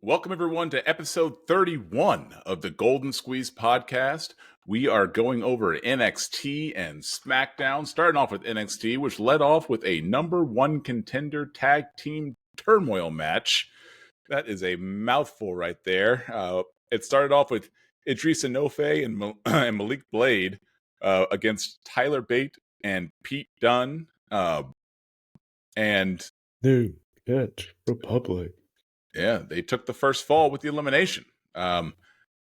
Welcome, everyone, to episode 31 of the Golden Squeeze podcast. We are going over NXT and Smackdown, starting off with NXT, which led off with a number one contender tag team turmoil match. That is a mouthful right there. It started off with Idris Enofe and Malik Blade against Tyler Bate and Pete Dunne. And New Catch Republic. Yeah, they took the first fall with the elimination.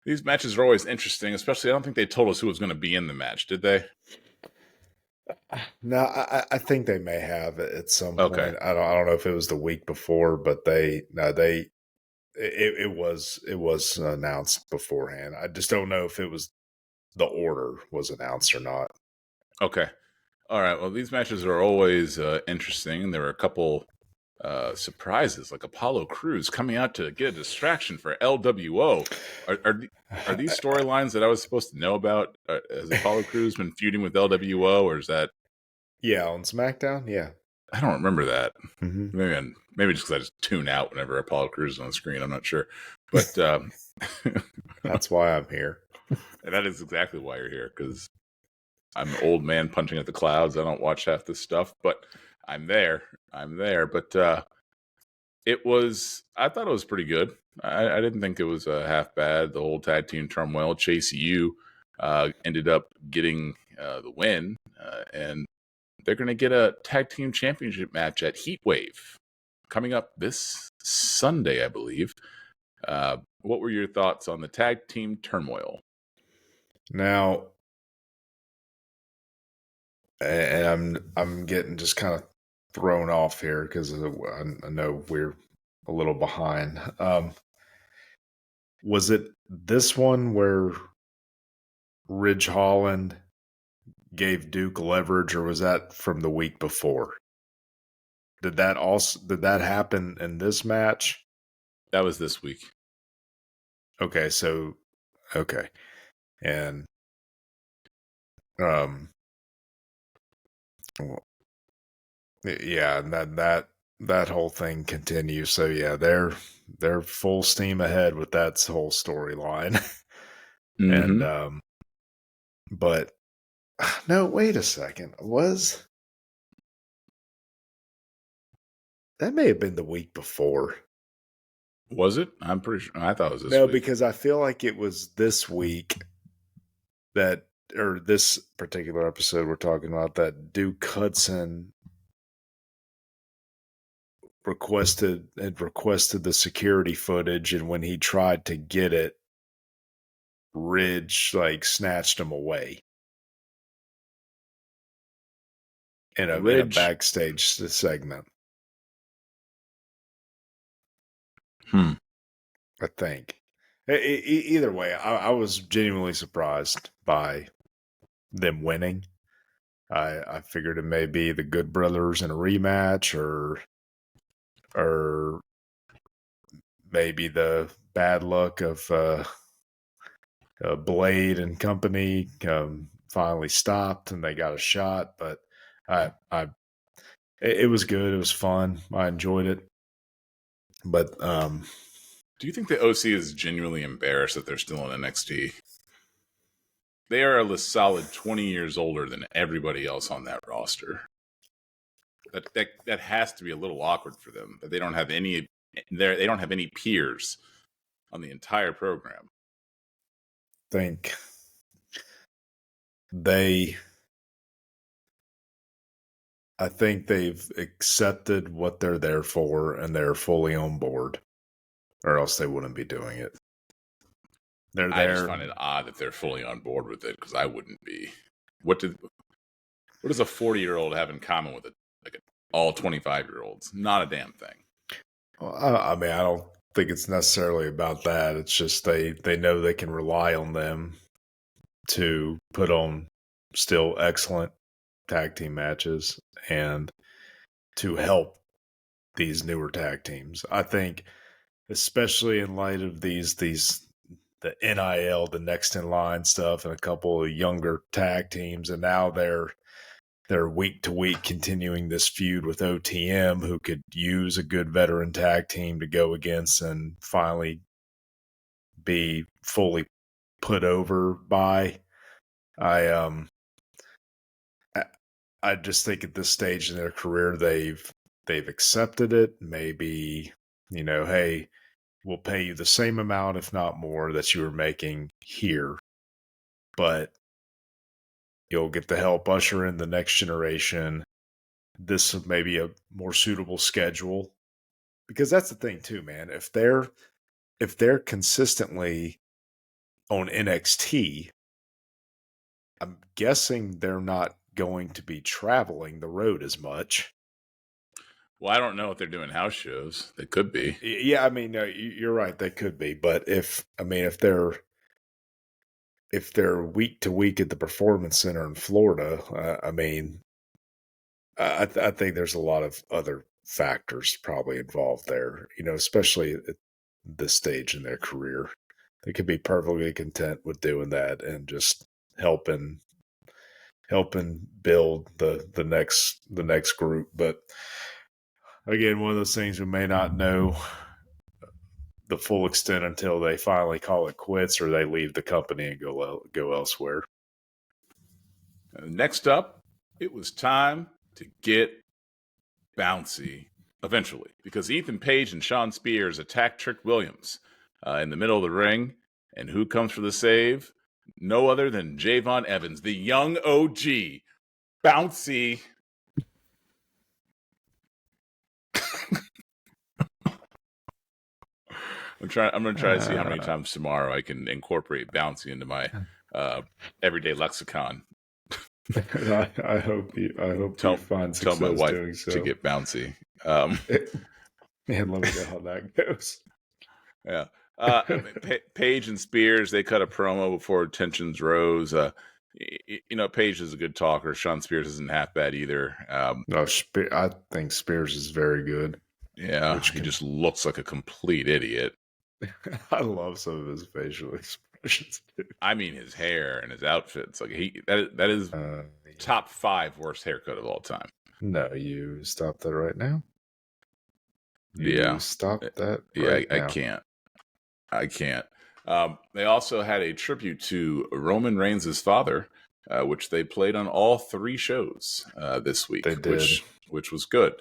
These matches are always interesting, especially I don't think they told us who was going to be in the match, did they? No, I think they may have at some Okay. point. I don't know if it was the week before, but it was announced beforehand. I just don't know if it was the order was announced or not. Okay. All right. Well, these matches are always interesting. There were a couple surprises, like Apollo Crews coming out to get a distraction for LWO. Are these storylines that I was supposed to know about? Has Apollo Crews been feuding with LWO, or is that? Yeah, on SmackDown. Yeah, I don't remember that. mm-hmm. Maybe just because I just tune out whenever Apollo Crews is on the screen. I'm not sure, but That's why I'm here. And that is exactly why you're here, because I'm an old man punching at the clouds. I don't watch half this stuff, but I'm there. But I thought it was pretty good. I didn't think it was half bad. The whole tag team turmoil. Chase U ended up getting the win, and they're going to get a tag team championship match at Heatwave coming up this Sunday, I believe. What were your thoughts on the tag team turmoil? Now, and I'm getting just kind of thrown off here because I know we're a little behind. Was it this one where Ridge Holland gave Duke leverage, or was that from the week before? Did that happen in this match? That was this week. Okay, and yeah, and that whole thing continues. So yeah, they're full steam ahead with that whole storyline. Mm-hmm. And but no, wait a second. That may have been the week before. Was it? I'm pretty sure. I thought it was this No, week. because I feel like it was this week or this particular episode we're talking about that Duke Hudson requested the security footage, and when he tried to get it, Ridge snatched him away in a backstage segment. I think. Either way, I was genuinely surprised by them winning. I figured it may be the Good Brothers in a rematch, or maybe the bad luck of Blade and company finally stopped and they got a shot. But it was good. It was fun. I enjoyed it. But do you think the OC is genuinely embarrassed that they're still in NXT? They are a solid 20 years older than everybody else on that roster. That has to be a little awkward for them. That they don't have any peers on the entire program. I think they've accepted what they're there for, and they're fully on board, or else they wouldn't be doing it. They're there. I just find it odd that they're fully on board with it, because I wouldn't be. What does a 40-year-old have in common with all 25-year-olds? Not a damn thing. Well, I mean, I don't think it's necessarily about that. It's just they know they can rely on them to put on still excellent tag team matches and to help these newer tag teams. I think, especially in light of the NIL, the next in line stuff, and a couple of younger tag teams, and now they're they're week to week continuing this feud with OTM, who could use a good veteran tag team to go against and finally be fully put over by. I just think at this stage in their career they've accepted it. Maybe, hey, we'll pay you the same amount, if not more, that you were making here, but you'll get to help usher in the next generation. This may be a more suitable schedule, because that's the thing too, man. If they're consistently on NXT, I'm guessing they're not going to be traveling the road as much. Well, I don't know if they're doing house shows. They could be. Yeah, I mean, no, you're right. They could be, but if they're week to week at the Performance Center in Florida, I think there's a lot of other factors probably involved there. Especially at this stage in their career, they could be perfectly content with doing that and just helping build the next group. But again, one of those things we may not know the full extent until they finally call it quits or they leave the company and go elsewhere. Next up, it was time to get bouncy eventually, because Ethan Page and Sean Spears attacked Trick Williams in the middle of the ring. And who comes for the save? No other than Javon Evans, the young OG. Bouncy. I'm going to try to see how many times tomorrow I can incorporate bouncy into my everyday lexicon. I hope you find success tell my wife doing so. To get bouncy. Man, let me know how that goes. Yeah. Page and Spears, they cut a promo before tensions rose. Page is a good talker. Sean Spears isn't half bad either. No, I think Spears is very good. Yeah, he just looks like a complete idiot. I love some of his facial expressions. I mean, his hair and his outfits. Like that is top 5 worst haircut of all time. No, you stop that right now. Stop that. Right now. I can't. They also had a tribute to Roman Reigns' father, which they played on all 3 shows this week. They did, which was good.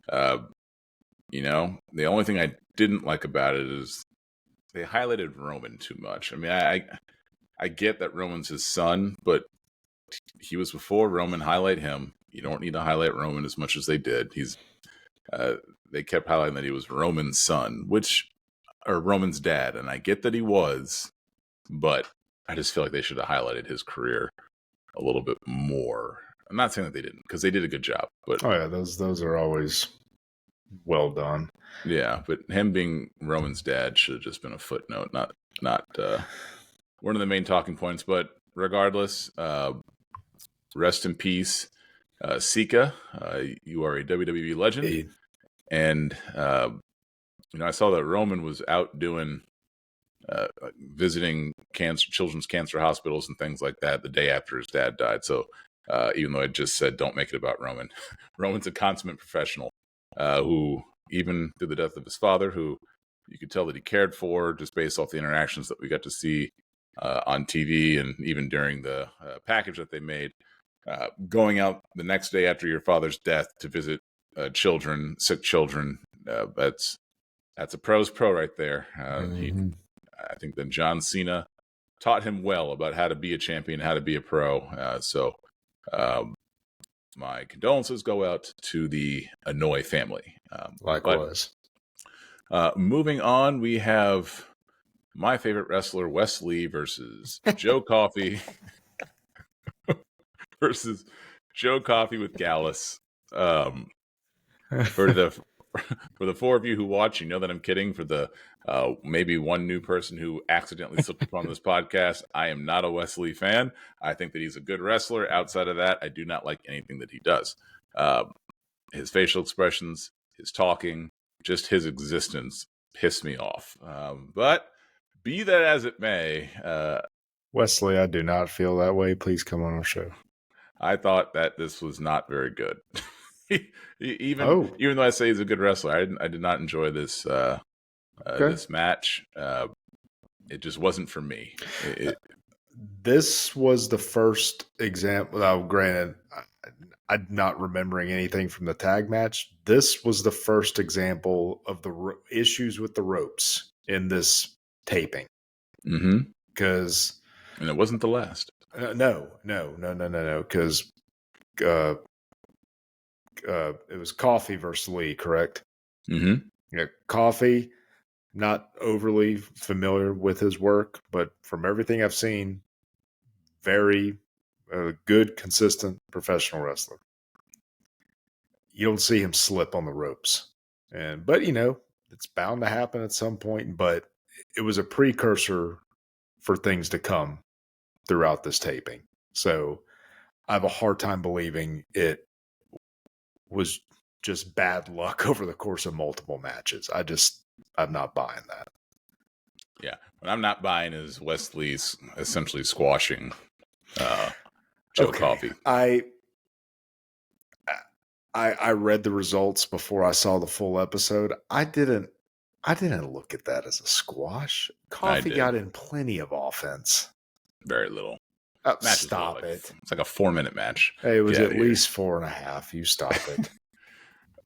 The only thing I didn't like about it is they highlighted Roman too much. I mean, I get that Roman's his son, but he was before Roman. Highlight him. You don't need to highlight Roman as much as they did. They kept highlighting that he was Roman's son, or Roman's dad, and I get that he was, but I just feel like they should have highlighted his career a little bit more. I'm not saying that they didn't, because they did a good job. But oh yeah, those are always well done. Yeah, but him being Roman's dad should have just been a footnote, not one of the main talking points. But regardless, rest in peace, Sika. You are a WWE legend. Hey. And I saw that Roman was out doing visiting children's cancer hospitals and things like that the day after his dad died. So even though I just said don't make it about Roman, Roman's a consummate professional who, even through the death of his father, who you could tell that he cared for just based off the interactions that we got to see on TV and even during the package that they made, going out the next day after your father's death to visit sick children. That's a pro's pro right there. I think that John Cena taught him well about how to be a champion, how to be a pro. So my condolences go out to the Anoa'i family. Likewise. But, moving on, we have my favorite wrestler, Wes Lee, versus Joe Coffey. Versus Joe Coffey with Gallus. For the 4 of you who watch, you know that I'm kidding. For the maybe one new person who accidentally slipped upon this podcast, I am not a Wes Lee fan. I think that he's a good wrestler. Outside of that, I do not like anything that he does. His facial expressions, his talking, just his existence piss me off. But be that as it may, Wesley, I do not feel that way. Please come on our show. I thought that this was not very good. even Oh, even though I say he's a good wrestler, I did not enjoy this okay. this match. It just wasn't for me. This was the first example. Now, granted, I'm not remembering anything from the tag match. This was the first example of the issues with the ropes in this taping. Mm-hmm. Because And it wasn't the last. no. Because uh, it was Coffee versus Lee, correct? Mm-hmm. Yeah, Coffee. Not overly familiar with his work, but from everything I've seen, very good, consistent professional wrestler. You don't see him slip on the ropes, but it's bound to happen at some point. But it was a precursor for things to come throughout this taping. So I have a hard time believing it was just bad luck over the course of multiple matches. I'm not buying that. Yeah, what I'm not buying is Wesley's essentially squashing Joe Coffey. I read the results before I saw the full episode. I didn't look at that as a squash. Coffee got in plenty of offense. Very little. Stop it. It's like a 4-minute match. Hey, it was at least 4.5. You stop it.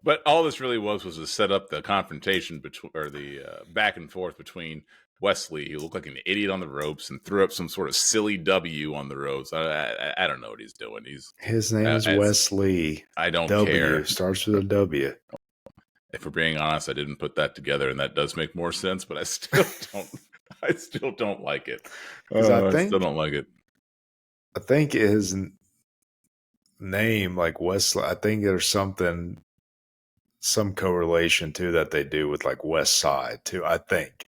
But all this really was to set up the confrontation between, or the back and forth between Wesley, who looked like an idiot on the ropes and threw up some sort of silly W on the ropes. I don't know what he's doing. His name is Wesley. I don't care. W starts with a W. If we're being honest, I didn't put that together, and that does make more sense. But I still don't. I still don't like it. I still don't like it. I think his name, like Wesley. I think there's some correlation too that they do with like West Side too. I think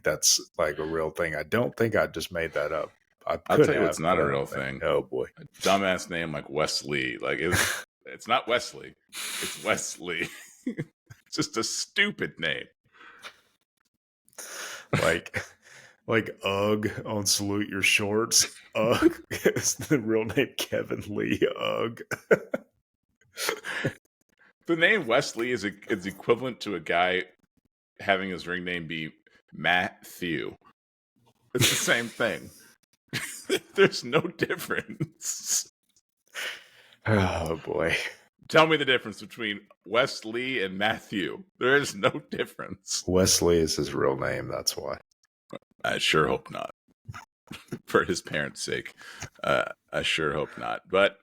that's like a real thing. I don't think I just made that up. I'll tell you it's not a real thing. Oh boy, a dumbass name like Wesley. Like it's not Wesley. It's Wesley. It's just a stupid name. Like Ugg on Salute Your Shorts. Ugg is the real name Kevin Lee Ugg. The name Wesley is equivalent to a guy having his ring name be Matthew. It's the same thing. There's no difference. Oh boy. Tell me the difference between Wesley and Matthew. There is no difference. Wesley is his real name, that's why. I sure hope not. For his parents' sake. I sure hope not. But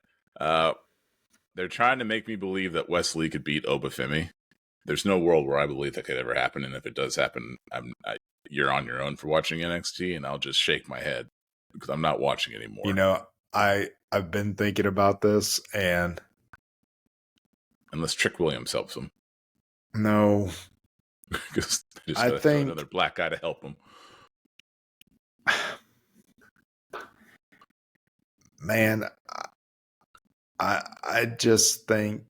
they're trying to make me believe that Wesley could beat Obafemi. There's no world where I believe that could ever happen, and if it does happen, you're on your own for watching NXT, and I'll just shake my head because I'm not watching anymore. I've been thinking about this, and unless Trick Williams helps him, no, because I think another black guy to help him. Man, I just think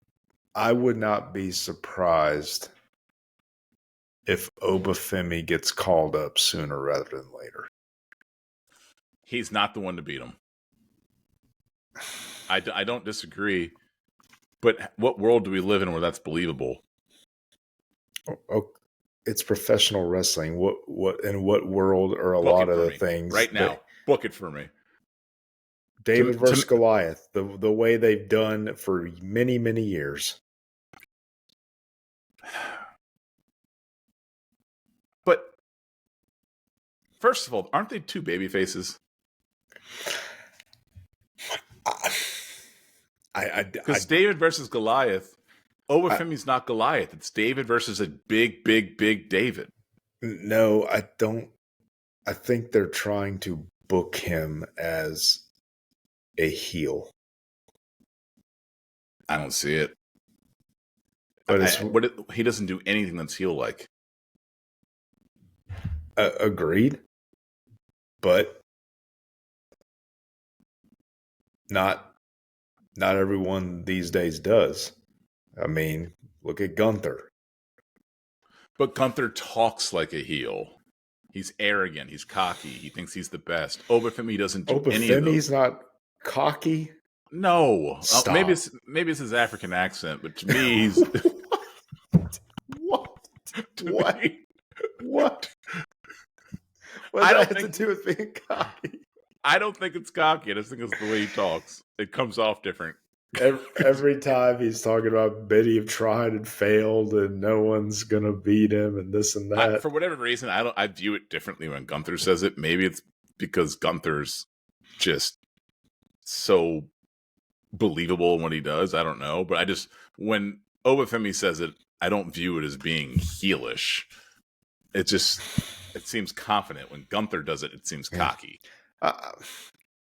I would not be surprised if Obafemi gets called up sooner rather than later. He's not the one to beat him. I don't disagree, but what world do we live in where that's believable? Oh, it's professional wrestling. What in what world are a lot of the things right now? Book it for me. David versus Goliath, the way they've done for many, many years. But first of all, aren't they two baby faces? Because David versus Goliath, Obafemi's not Goliath. It's David versus a big, big, big David. No, I don't. I think they're trying to book him as a heel. I don't see it. But he doesn't do anything that's heel-like. Agreed. But not everyone these days does. I mean, look at Gunther. But Gunther talks like a heel. He's arrogant. He's cocky. He thinks he's the best. Obafemi doesn't do any of those. Obafemi's not cocky. No, Stop. maybe it's his African accent, but to me, he's What? to What? me, What? What I does that don't have to think do with being cocky? I don't think it's cocky. I just think it's the way he talks. It comes off different. Every time he's talking about many have tried and failed, and no one's gonna beat him, and this and that. For whatever reason, I view it differently when Gunther says it. Maybe it's because Gunther's just so believable in what he does. I don't know, but when Obafemi says it, I don't view it as being heelish. It seems confident. When Gunther does it, it seems cocky.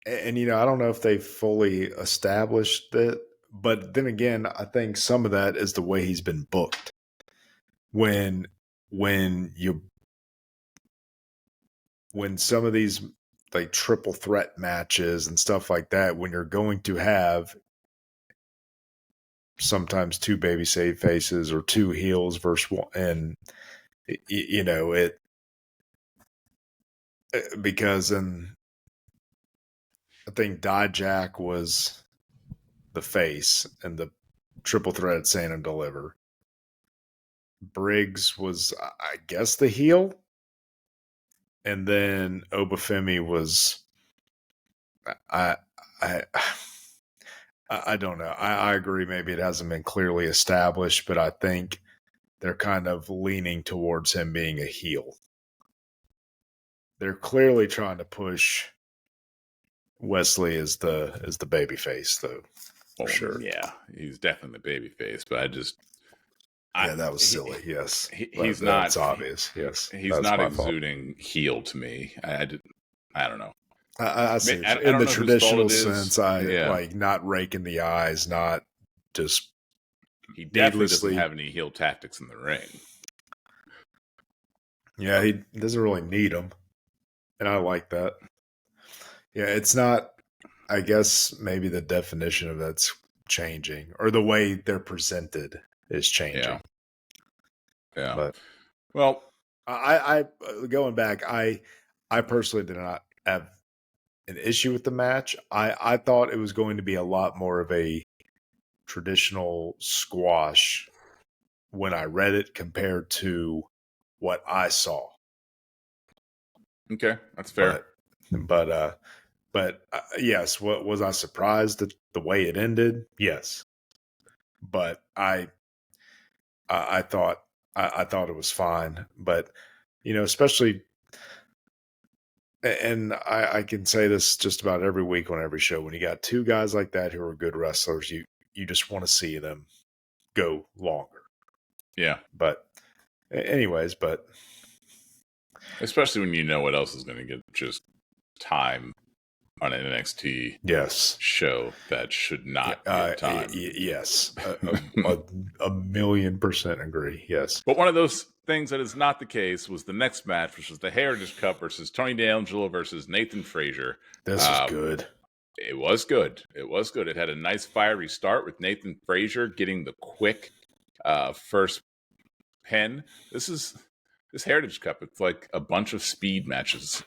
And I don't know if they fully established it, but then again, I think some of that is the way he's been booked. When some of these like triple threat matches and stuff like that, when you're going to have sometimes two baby save faces or two heels versus one, and it because I think Dijak was the face and the triple threat Stand and Deliver. Briggs was, I guess, the heel. And then Obafemi was, I don't know. I agree. Maybe it hasn't been clearly established, but I think they're kind of leaning towards him being a heel. They're clearly trying to push Wesley as the baby face, though. For sure. Yeah, he's definitely the baby face, but that was silly. Yes, he's not. It's obvious. Yes, he's not exuding heel to me. I don't know. I see. In the traditional sense, like not raking the eyes, not just. He definitely doesn't have any heel tactics in the ring. Yeah, he doesn't really need them, and I like that. Yeah, it's not. I guess maybe the definition of that's changing, or the way they're presented is changing. Yeah. But well, I going back, I personally did not have an issue with the match. I thought it was going to be a lot more of a traditional squash when I read it compared to what I saw. Okay, that's fair. But yes, was I surprised at the way it ended? Yes, but I thought it was fine. But especially, and I can say this just about every week on every show. When you got two guys like that who are good wrestlers, you just want to see them go longer. Yeah. But anyways, especially when you know what else is going to get just time on an NXT show that should not get time. Yes. a 1,000,000% agree. Yes. But one of those things that is not the case was the next match, which was the Heritage Cup versus Tony D'Angelo versus Nathan Frazier. This was good. It was good. It had a nice fiery start with Nathan Frazier getting the quick first pin. This Heritage Cup. It's like a bunch of speed matches.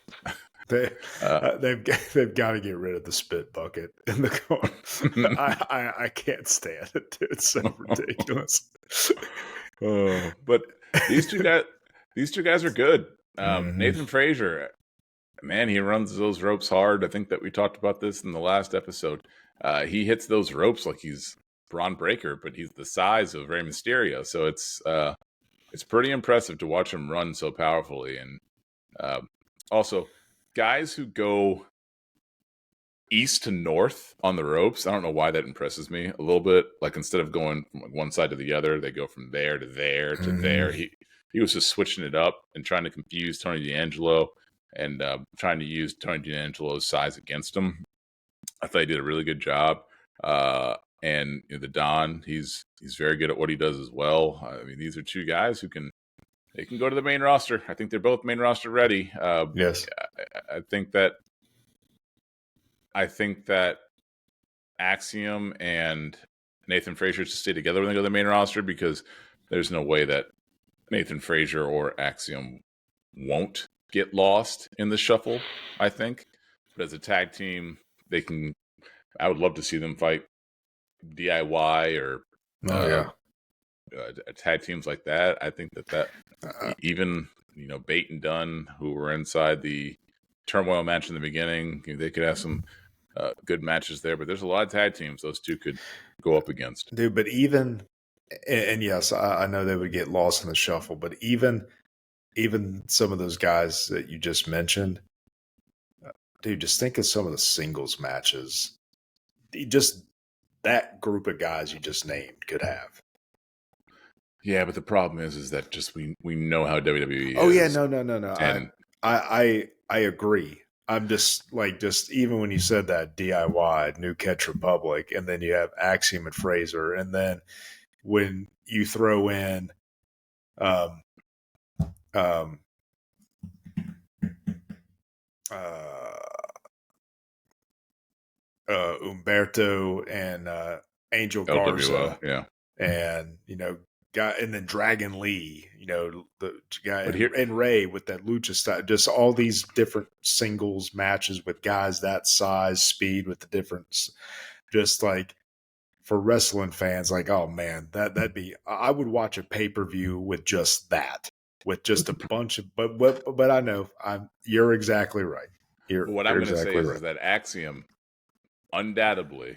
They've got to get rid of the spit bucket in the corner. I can't stand it. It's so ridiculous. But these two guys are good. Nathan Frazier, man, he runs those ropes hard. I think that we talked about this in the last episode. He hits those ropes like he's Braun Breaker, but he's the size of Rey Mysterio. So it's pretty impressive to watch him run so powerfully. And also, guys who go east to north on the ropes, I don't know why that impresses me a little bit. Like instead of going from one side to the other, they go from there to there to there. He was just switching it up and trying to confuse Tony D'Angelo and trying to use Tony D'Angelo's size against him. I thought he did a really good job. And the Don, he's very good at what he does as well. I mean, these are two guys who can go to the main roster. I think they're both main roster ready. Yes, I think that Axiom and Nathan Frazier should stay together when they go to the main roster, because there's no way that Nathan Frazier or Axiom won't get lost in the shuffle, I think. But as a tag team, they can I would love to see them fight DIY or Oh uh, yeah. tag teams like that. I think that Uh, even Bate and Dunn, who were inside the turmoil match in the beginning, they could have some good matches there. But there's a lot of tag teams those two could go up against. dude, but even and yes, I know they would get lost in the shuffle, but even some of those guys that you just mentioned, dude, just think of some of the singles matches. Just that group of guys you just named could have. Yeah, but the problem is that just we know how WWE Oh yeah, is, no. and I agree. I'm just even when you said that DIY New Catch Republic, and then you have Axiom and Fraser, and then when you throw in um um uh Umberto and Angel LWO, Garza, yeah. and guy, and then Dragon Lee, the guy, But and Ray with that lucha style, just all these different singles matches with guys that size, speed, with the difference, just like for wrestling fans, like, oh man, that'd be, I would watch a pay-per-view with just that, with just a bunch of, but I know you're exactly right. what I'm You're going to say exactly is right. that Axiom undoubtedly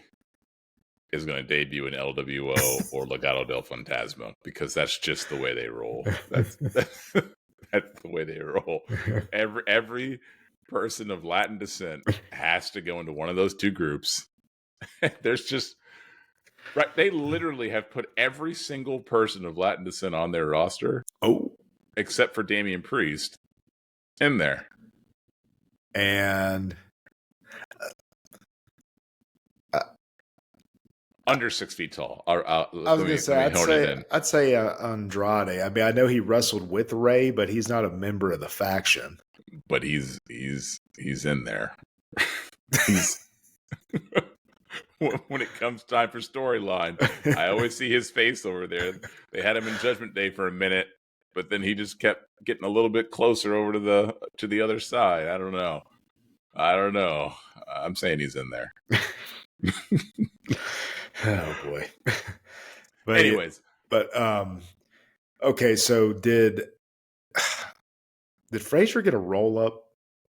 is going to debut in LWO or Legado del Fantasma because that's just the way they roll. That's that's the way they roll. Every person of Latin descent has to go into one of those two groups. There's just right. They literally have put every single person of Latin descent on their roster, Oh, except for Damian Priest, in there. and Under 6 feet tall. I was gonna Let say, me hone it in. I'd say Andrade. I mean, I know he wrestled with Ray, but he's not a member of the faction. But he's in there. He's when it comes time for storyline, I always see his face over there. They had him in Judgment Day for a minute, but then he just kept getting a little bit closer over to the other side. I don't know. I'm saying he's in there. Oh boy. But Anyways, okay. So did Frazier get a roll up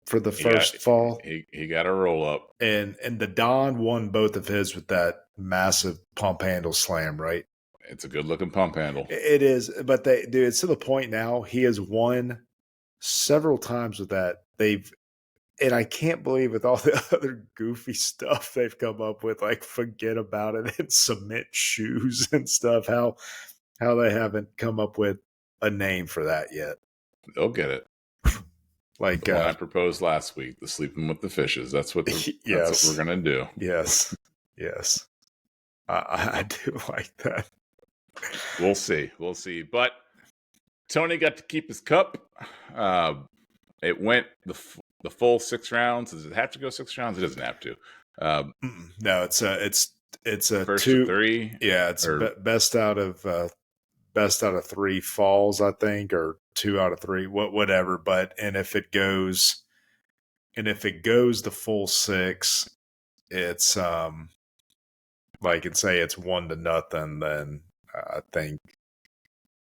for the first fall? he got a roll up, And the Don won both of his with that massive pump handle slam, right? it's a good looking pump handle. It is, but dude, it's to the point now he has won several times with that. And I can't believe with all the other goofy stuff they've come up with, like forget about it and cement shoes and stuff. How they haven't come up with a name for that yet. They'll get it. Like The one I proposed last week, the sleeping with the fishes. That's what that's what we're gonna do. Yes. I do like that. We'll see. But Tony got to keep his cup. It went the full 6 rounds. Does it have to go 6 rounds? It doesn't have to. No, it's a First two. to 3. Yeah, it's best out of 3 falls, I think, or 2 out of 3, whatever. But if it goes the full 6, it's like and say it's 1-0, then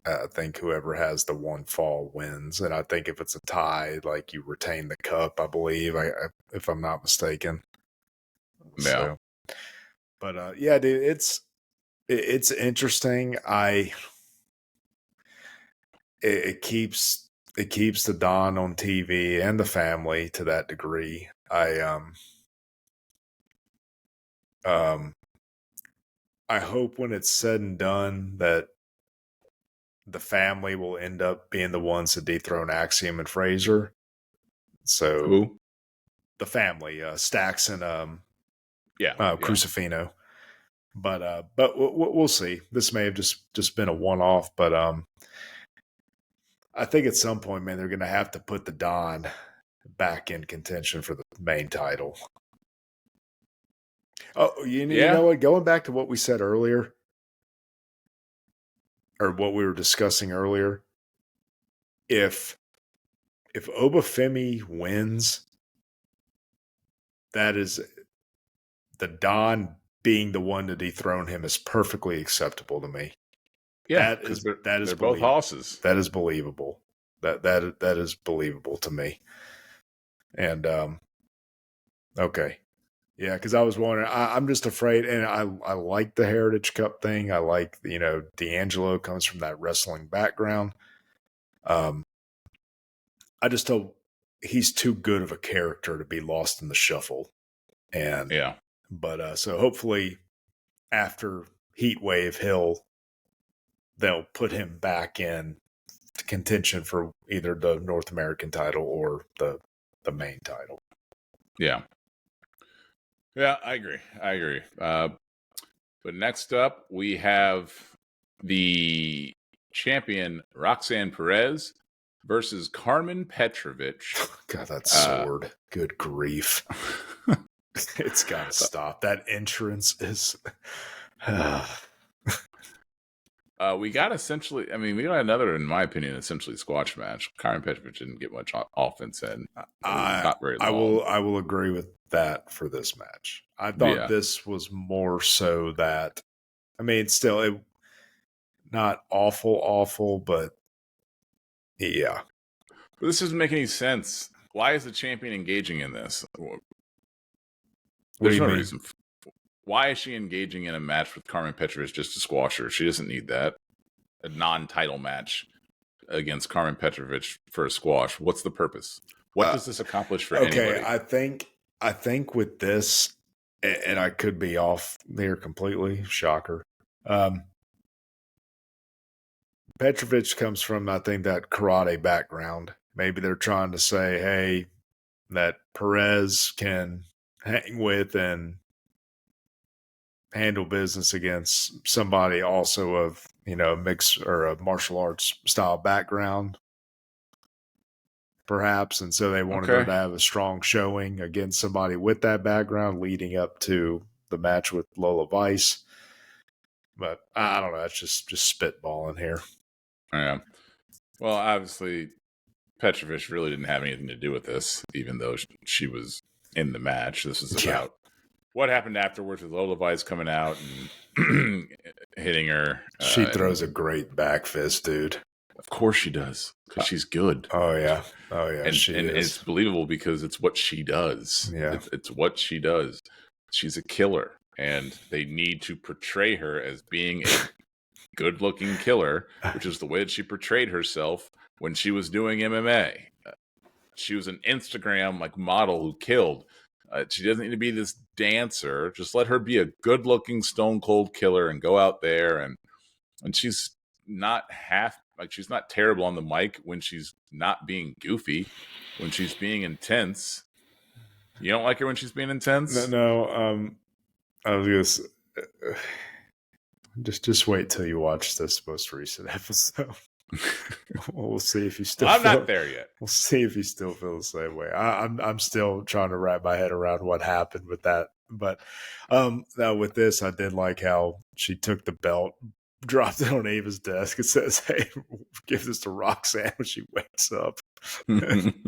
I think whoever has the 1 fall wins. And I think if it's a tie, like you retain the cup, I believe, if I'm not mistaken. Yeah. So, but yeah, dude, it's interesting. It keeps the Don on TV and the family to that degree. I hope when it's said and done that the family will end up being the ones to dethrone Axiom and Fraser. So Who? the family, Stax and Crucifino. But we'll see. This may have just been a one-off, but I think at some point, man, they're going to have to put the Don back in contention for the main title. Oh, you know what? Going back to what we said earlier, or what we were discussing earlier, if Obafemi wins, that is the Don being the one to dethrone him is perfectly acceptable to me. Yeah, That because is they're both hosses. That is believable. That is believable to me. And okay. Yeah, because I was wondering. I'm just afraid, and I like the Heritage Cup thing. I like, D'Angelo comes from that wrestling background. I just hope he's too good of a character to be lost in the shuffle. And Yeah. but so hopefully after Heat Wave, they'll put him back in contention for either the North American title or the main title. Yeah. Yeah, I agree. But next up, we have the champion Roxanne Perez versus Carmen Petrovich. God, that sword. Good grief. It's got to stop. That entrance is... we got another, in my opinion, essentially squash match. Carmen Petrovich didn't get much offense in. Not very long. I will agree with that for this match. I thought this was more so that, still not awful, but yeah. But this doesn't make any sense. Why is the champion engaging in this? There's no reason. Why is she engaging in a match with Carmen Petrovich just to squash her? She doesn't need that. A non-title match against Carmen Petrovich for a squash. What's the purpose? What does this accomplish for anybody? I think with this, and I could be off there completely, shocker. Petrovich comes from, I think, that karate background. Maybe they're trying to say, hey, that Perez can hang with and handle business against somebody also of, a mix or a martial arts style background, perhaps. And so they wanted her to have a strong showing against somebody with that background leading up to the match with Lola Vice. But I don't know. It's just spitballing here. Yeah. Well, obviously, Petrovich really didn't have anything to do with this, even though she was in the match. This is about what happened afterwards with Lola Vice coming out and hitting her. She throws a great back fist, dude. Of course she does, because she's good. Oh, yeah. And it's believable because it's what she does. Yeah. It's what she does. She's a killer, and they need to portray her as being a good-looking killer, which is the way that she portrayed herself when she was doing MMA. She was an Instagram model who killed. She doesn't need to be this dancer. Just let her be a good-looking stone cold killer and go out there and she's not she's not terrible on the mic when she's not being goofy, when she's being intense. You don't like her when she's being intense? No. I was gonna just wait till you watch this most recent episode. We'll see if you still. I'm not there yet. We'll see if you still feel the same way. I'm still trying to wrap my head around what happened with that. But now with this, I did like how she took the belt, dropped it on Ava's desk, and says, "Hey, give this to Roxanne when she wakes up." That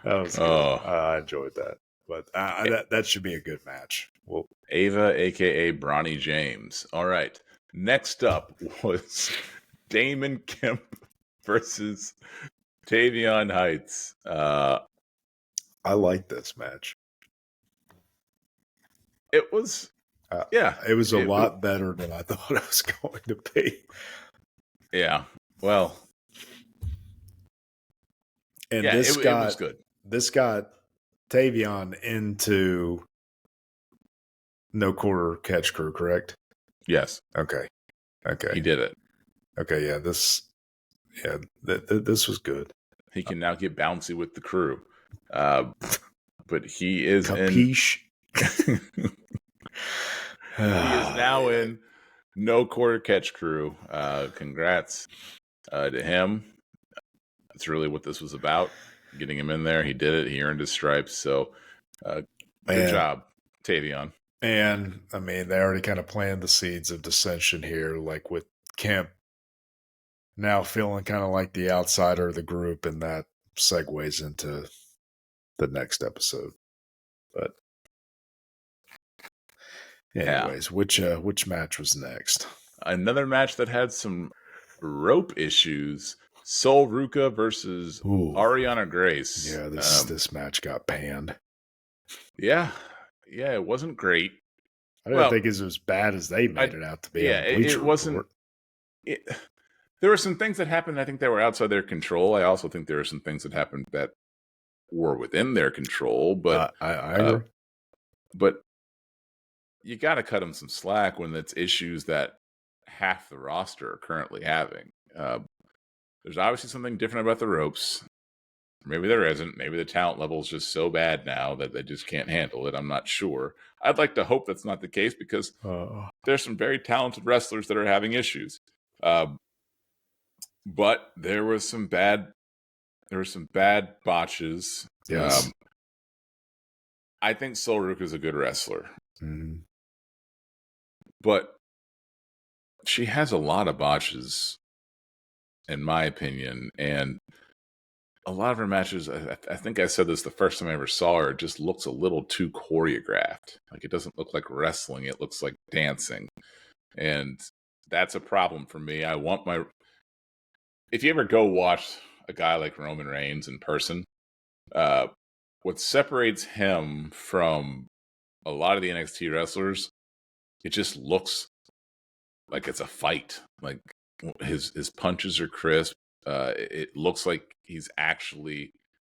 was good. I enjoyed that. But that should be a good match. Ava, a.k.a. Bronny James. All right. Next up was Damon Kemp versus Tavion Heights. I like this match. It was, it was a lot better than I thought it was going to be. Yeah. Well. And it was good. This got Tavion into No Quarter Catch Crew, correct? Yes. Okay. He did it. Okay, yeah, this was good. He can now get bouncy with the crew. But he is Capiche? He is now in No Quarter Catch Crew. Congrats to him. That's really what this was about. Getting him in there. He did it. He earned his stripes. So good job, Tavion. And, they already kind of planted the seeds of dissension here, like with Kemp now feeling kind of like the outsider of the group, and that segues into the next episode. But Yeah. Anyways, which match was next? Another match that had some rope issues. Sol Ruka versus Ooh, Ariana Grace. yeah, this match got panned. Yeah. Yeah, it wasn't great. I didn't Well, think it was as bad as they made it out to be on the it Bleacher wasn't. Report. There were some things that happened, I think, that were outside their control. I also think there were some things that happened that were within their control, but I uh, agree. but you got to cut them some slack when it's issues that half the roster are currently having. There's obviously something different about the ropes. Maybe there isn't. Maybe the talent level is just so bad now that they just can't handle it. I'm not sure. I'd like to hope that's not the case because there's some very talented wrestlers that are having issues. But there were some bad botches. Yes. I think Solruk is a good wrestler, Mm. but she has a lot of botches, in my opinion, and a lot of her matches, I think I said this the first time I ever saw her, it just looks a little too choreographed. Like, it doesn't look like wrestling, it looks like dancing. And that's a problem for me. If you ever go watch a guy like Roman Reigns in person, what separates him from a lot of the NXT wrestlers, it just looks like it's a fight. Like, his punches are crisp. It looks like he's actually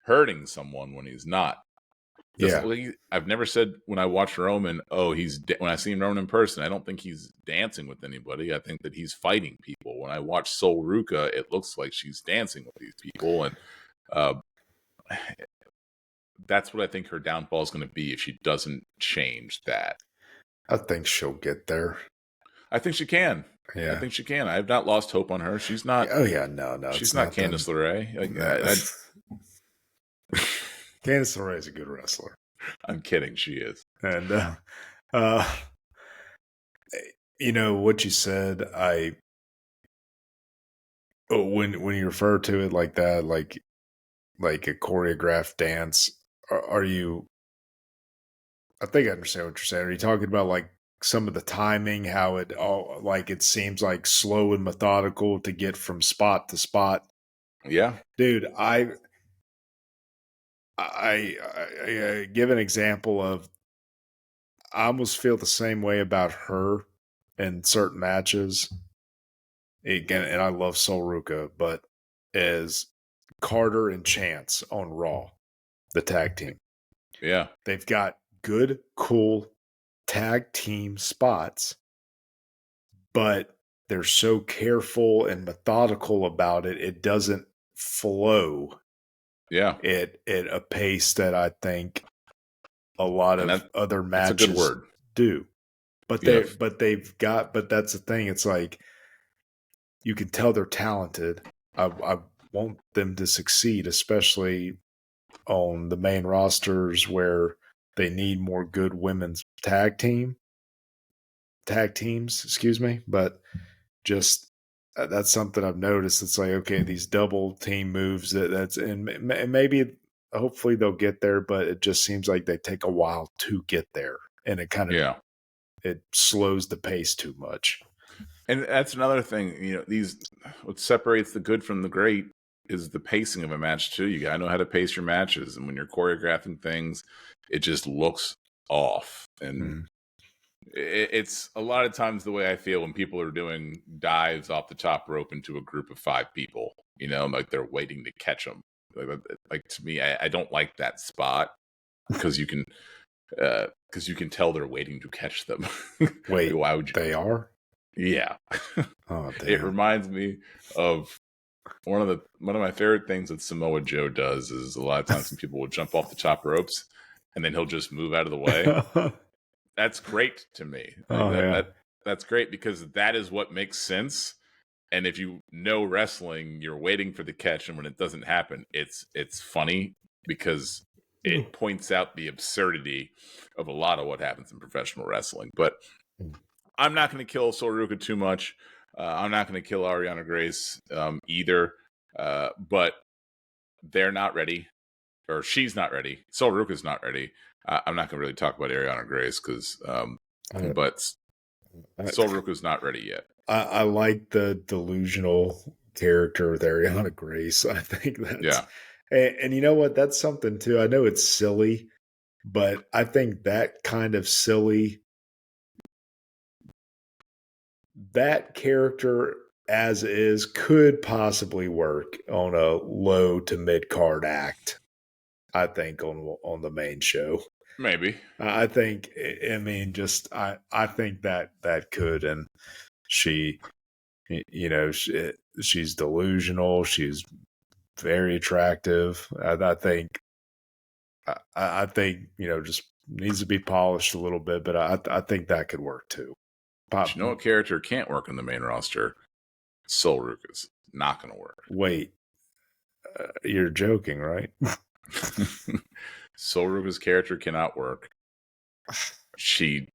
hurting someone when he's not. Doesn't Yeah. look like I've never said when I watch Roman, when I see Roman in person, I don't think he's dancing with anybody. I think that he's fighting people. When I watch Sol Ruka, it looks like she's dancing with these people, and uh, that's what I think her downfall is going to be if she doesn't change that. I think she'll get there. I think she can. Yeah. I think she can. I have not lost hope on her. She's not. Oh yeah, no, She's not Candice LeRae. Candice LeRae is a good wrestler. I'm kidding. She is. And you know what you said. When you refer to it like that, like a choreographed dance, are you? I think I understand what you're saying. Are you talking about like some of the timing, how it all like it seems like slow and methodical to get from spot to spot? Yeah, Dude, I give an example of I almost feel the same way about her in certain matches. Again, and I love Sol Ruka, but as Carter and Chance on Raw, the tag team, yeah, they've got good, cool tag team spots, but they're so careful and methodical about it. It doesn't flow yeah. at a pace that I think a lot And of other that's a good matches word. do. But Yeah, but that's the thing. It's like you can tell they're talented. I want them to succeed, especially on the main rosters where they need more good women's tag teams, excuse me. But just that's something I've noticed. It's like, okay, these double team moves and maybe hopefully they'll get there, but it just seems like they take a while to get there, and it kind of it slows the pace too much. And that's another thing. What separates the good from the great is the pacing of a match too. You gotta know how to pace your matches, and when you're choreographing things, it just looks off. And it's a lot of times the way I feel when people are doing dives off the top rope into a group of 5 people. Like they're waiting to catch them. Like to me, I don't like that spot because you can tell they're waiting to catch them. Wait, why would you? They are? Yeah. Oh, damn. It reminds me of one of my favorite things that Samoa Joe does is a lot of times when people will jump off the top ropes and then he'll just move out of the way. That's great to me. That's great because that is what makes sense. And if you know wrestling, you're waiting for the catch, and when it doesn't happen, it's funny because it points out the absurdity of a lot of what happens in professional wrestling. But I'm not going to kill Sol Ruka too much. I'm not going to kill Ariana Grace either. But they're not ready, or she's not ready. Sol Ruka's not ready. I'm not going to really talk about Ariana Grace because I, but I, Sol Ruka's not ready yet. I like the delusional character with Ariana Grace. I think that's, Yeah, and you know what? That's something too. I know it's silly, but I think that kind of silly, that character as is could possibly work on a low to mid card act. I think on the main show. maybe. I think. I mean, just I think that could, and she, she's delusional. She's very attractive. I think. I think just needs to be polished a little bit, but I think that could work too. But you know what character can't work on the main roster? Sol Ruka's not going to work. Wait, you're joking, right? Sol Ruka's character cannot work. She's.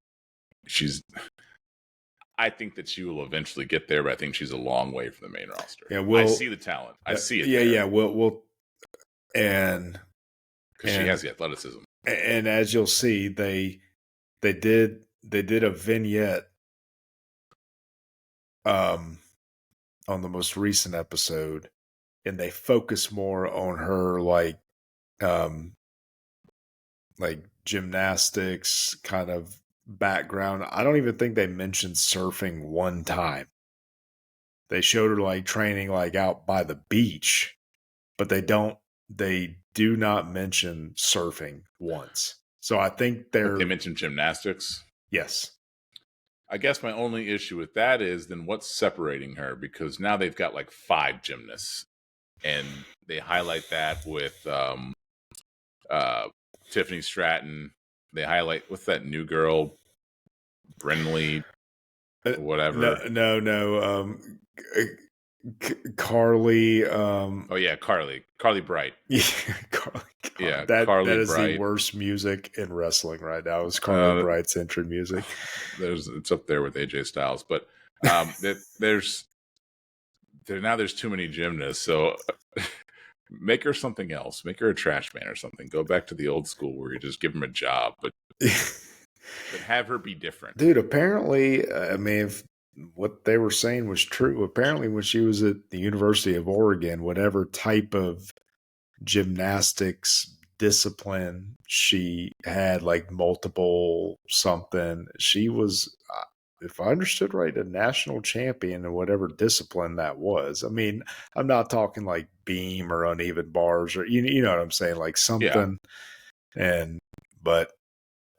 I think that she will eventually get there, but I think she's a long way from the main roster. Yeah, I see the talent. I see it. Yeah. We'll and because she has the athleticism. And as you'll see, they did a vignette on the most recent episode, and they focus more on her like gymnastics kind of background. I don't even think they mentioned surfing one time. They showed her like training like out by the beach, but they do not mention surfing once. So I think they mentioned gymnastics. Yes. I guess my only issue with that is then what's separating her, because now they've got like 5 gymnasts, and they highlight that with Tiffany Stratton. They highlight what's that new girl, Brinley, whatever. No. Carly. Oh yeah, Carly Bright. Yeah, Carly. Yeah, that Carly is Bright. The worst music in wrestling right now. Is Carly Bright's entry music? It's up there with AJ Styles, but there's too many gymnasts, so make her something else. Make her a trash man or something. Go back to the old school where you just give them a job, but have her be different. Dude, apparently, I mean, if what they were saying was true. Apparently, when she was at the University of Oregon, whatever type of gymnastics discipline she had, like multiple something, she was, if I understood right, a national champion in whatever discipline that was. I mean, I'm not talking like beam or uneven bars or you know what I'm saying, like something. Yeah. But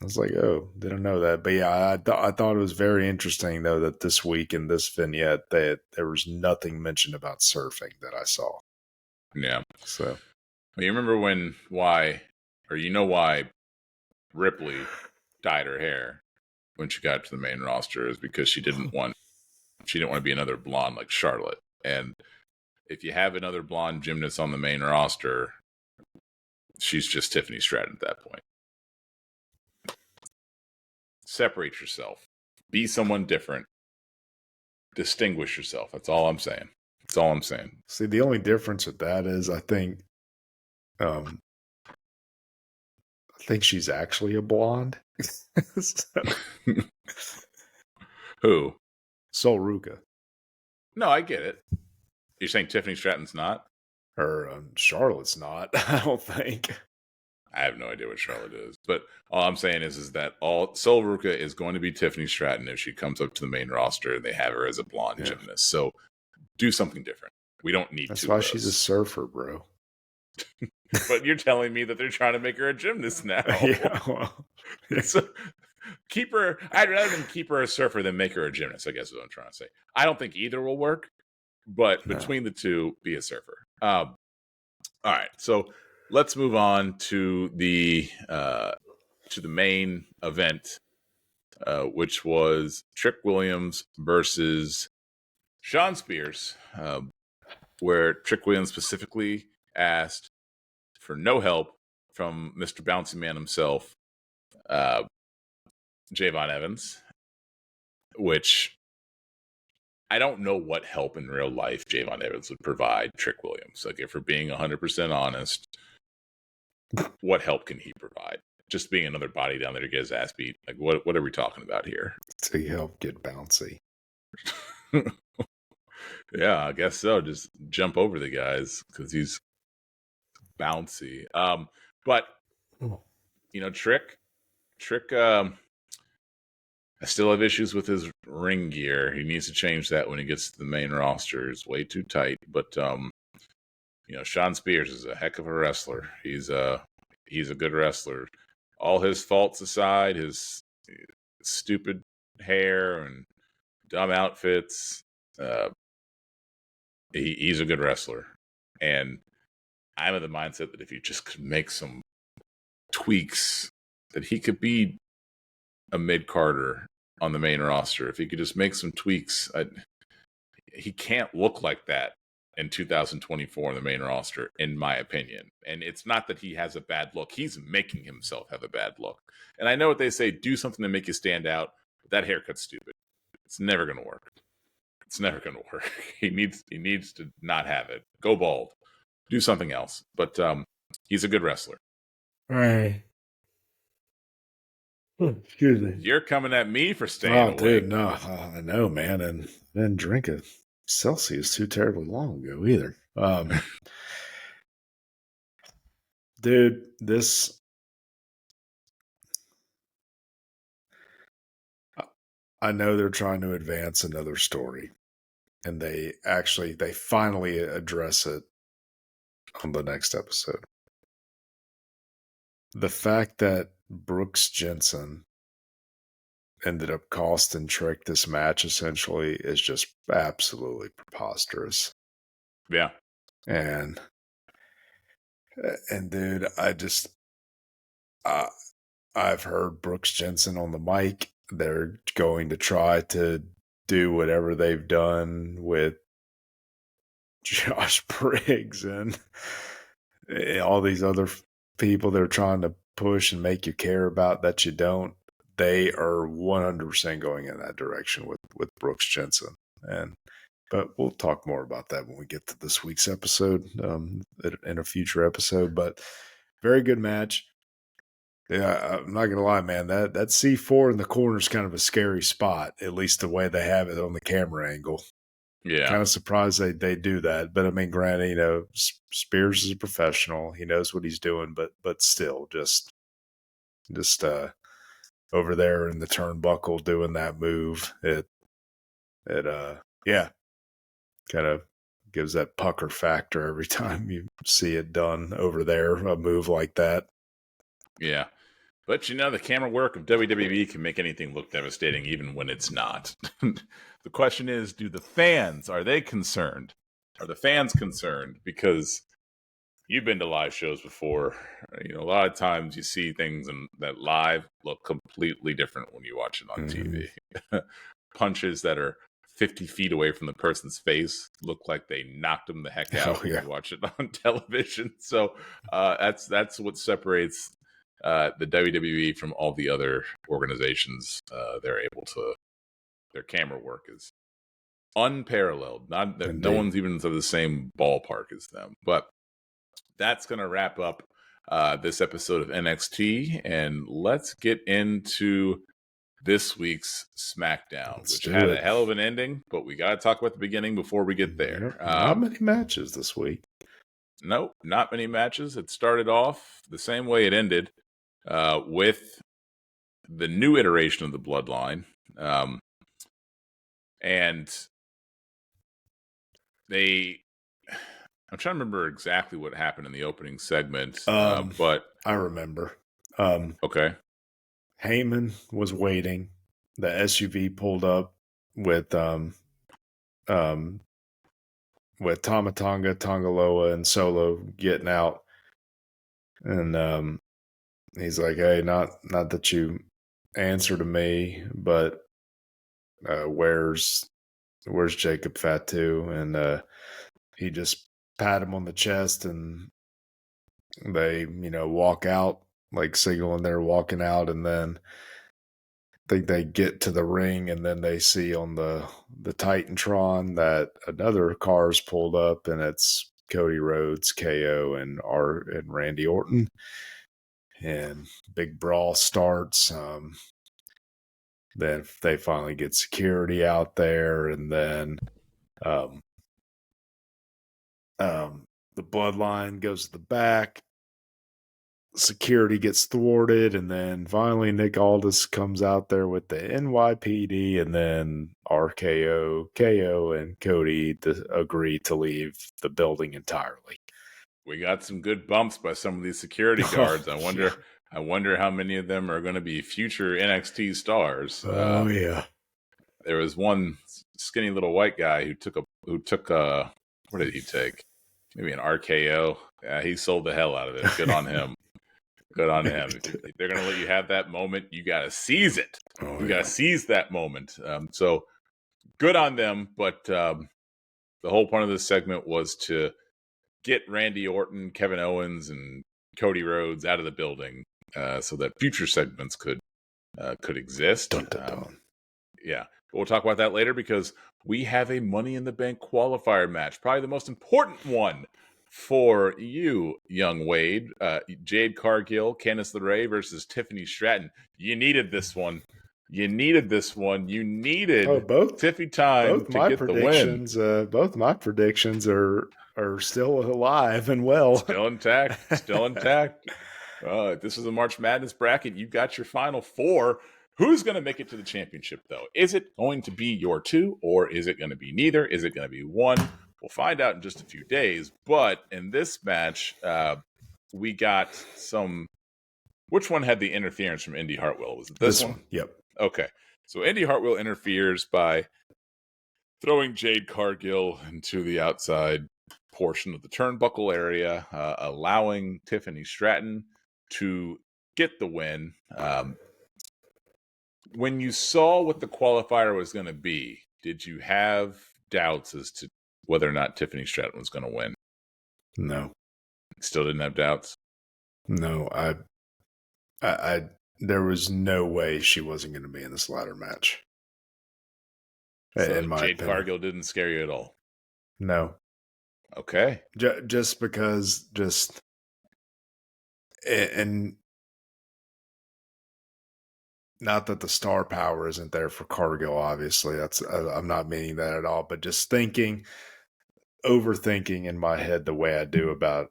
I was like, oh, didn't know that. But yeah, I thought it was very interesting though that this week in this vignette that there was nothing mentioned about surfing that I saw. Yeah. So you remember why Ripley dyed her hair when she got to the main roster is because she didn't want to be another blonde like Charlotte. And if you have another blonde gymnast on the main roster, she's just Tiffany Stratton at that point. Separate yourself. Be someone different. Distinguish yourself. That's all I'm saying. See, the only difference with that is I think she's actually a blonde. Who? Sol Ruka. No, I get it. You're saying Tiffany Stratton's not? Or Charlotte's not, I don't think. I have no idea what Charlotte is. But all I'm saying is that Sol Ruka is going to be Tiffany Stratton if she comes up to the main roster and they have her as a blonde gymnast. So do something different. We don't need That's to. That's why she's a surfer, bro. But you're telling me that they're trying to make her a gymnast now. Yeah, well. So keep her. I'd rather than keep her a surfer than make her a gymnast, I guess is what I'm trying to say. I don't think either will work, but between the two, be a surfer. All right, so let's move on to the main event, which was Trick Williams versus Shawn Spears, where Trick Williams specifically asked for no help from Mr. Bouncy Man himself, Javon Evans, which I don't know what help in real life Javon Evans would provide Trick Williams. Like, if we're being 100% honest, what help can he provide? just being another body down there to get his ass beat. Like, what are we talking about here? To help get bouncy. Yeah, I guess so. Just jump over the guys because he's bouncy. But Trick, I still have issues with his ring gear. He needs to change that when he gets to the main roster. It's way too tight. But Sean Spears is a heck of a wrestler. He's a good wrestler. All his faults aside, his stupid hair and dumb outfits, he's a good wrestler. And I'm of the mindset that if you just could make some tweaks, that he could be a mid-carder on the main roster. If he could just make some tweaks, he can't look like that in 2024 on the main roster, in my opinion. And it's not that he has a bad look. He's making himself have a bad look. And I know what they say, do something to make you stand out, but that haircut's stupid. It's never going to work. It's never going to work. He needs to not have it. Go bald. Do something else. But he's a good wrestler. All right. Excuse me. You're coming at me for staying awake. Dude, no. I know, man. And I didn't drink a Celsius too terribly long ago either. Dude, this... I know they're trying to advance another story. And they finally address it on the next episode. The fact that Brooks Jensen ended up costing Trick this match essentially is just absolutely preposterous. Yeah. And dude, I've heard Brooks Jensen on the mic. They're going to try to do whatever they've done with Josh Briggs and all these other people they're trying to push and make you care about that you don't. They are 100% going in that direction with Brooks Jensen. But we'll talk more about that when we get to this week's episode, in a future episode. But very good match. Yeah, I'm not going to lie, man. That C4 in the corner is kind of a scary spot, at least the way they have it on the camera angle. Yeah. Kind of surprised they do that. But I mean, granted, Spears is a professional. He knows what he's doing, but still just over there in the turnbuckle doing that move. It kind of gives that pucker factor every time you see it done over there, a move like that. Yeah. But the camera work of WWE can make anything look devastating even when it's not. The question is, are they concerned? Are the fans concerned? Because you've been to live shows before. A lot of times you see things that live look completely different when you watch it on TV. Punches that are 50 feet away from the person's face look like they knocked them the heck out when you watch it on television. So that's what separates the WWE from all the other organizations. Their camera work is unparalleled. No one's even to the same ballpark as them. But that's going to wrap up this episode of NXT, and let's get into this week's Smackdown, which had a hell of an ending, but we got to talk about the beginning before we get there. Not many matches this week. Nope, not many matches. It started off the same way it ended, with the new iteration of the Bloodline. And I'm trying to remember exactly what happened in the opening segment, but I remember. Okay. Heyman was waiting. The SUV pulled up with Tama Tonga, Tongaloa, and Solo getting out, and he's like, "Hey, not that you answer to me, but where's Jacob Fatu?" And he just pat him on the chest, and they walk out, like signaling they're walking out, and then I think they get to the ring, and then they see on the Titantron that another car's pulled up, and it's Cody Rhodes, KO, and Randy Orton. and big brawl starts. Then they finally get security out there, and then the bloodline goes to the back. Security gets thwarted, and then finally Nick Aldis comes out there with the NYPD, and then RKO, KO, and Cody agree to leave the building entirely. We got some good bumps by some of these security guards. I wonder how many of them are going to be future NXT stars. Oh yeah. There was one skinny little white guy who took what did he take? Maybe an RKO. Yeah, he sold the hell out of it. Good on him. Good on him. If they're going to let you have that moment, you got to seize it. You got to seize that moment. So good on them. But the whole point of this segment was to get Randy Orton, Kevin Owens, and Cody Rhodes out of the building so that future segments could exist. Dun, dun, dun. Yeah. But we'll talk about that later because we have a Money in the Bank qualifier match, probably the most important one for you, young Wade. Jade Cargill, Candice LeRae versus Tiffany Stratton. You needed this one. You needed both Tiffy time to get the win. Both my predictions are still alive and well. Still intact. This is a March Madness bracket. You got your final four. Who's going to make it to the championship, though? Is it going to be your two, or is it going to be neither? Is it going to be one? We'll find out in just a few days. But in this match, we got some... Which one had the interference from Indy Hartwell? Was it this one? Yep. Okay. So Indy Hartwell interferes by throwing Jade Cargill into the outside portion of the turnbuckle area, allowing Tiffany Stratton to get the win. When you saw what the qualifier was going to be, did you have doubts as to whether or not Tiffany Stratton was going to win? No. Still didn't have doubts? No, I there was no way she wasn't going to be in this ladder match. So in my Jade opinion. Cargill didn't scare you at all? No. Okay. Just because, and not that the star power isn't there for Cargill, obviously. I'm not meaning that at all, but just overthinking in my head the way I do about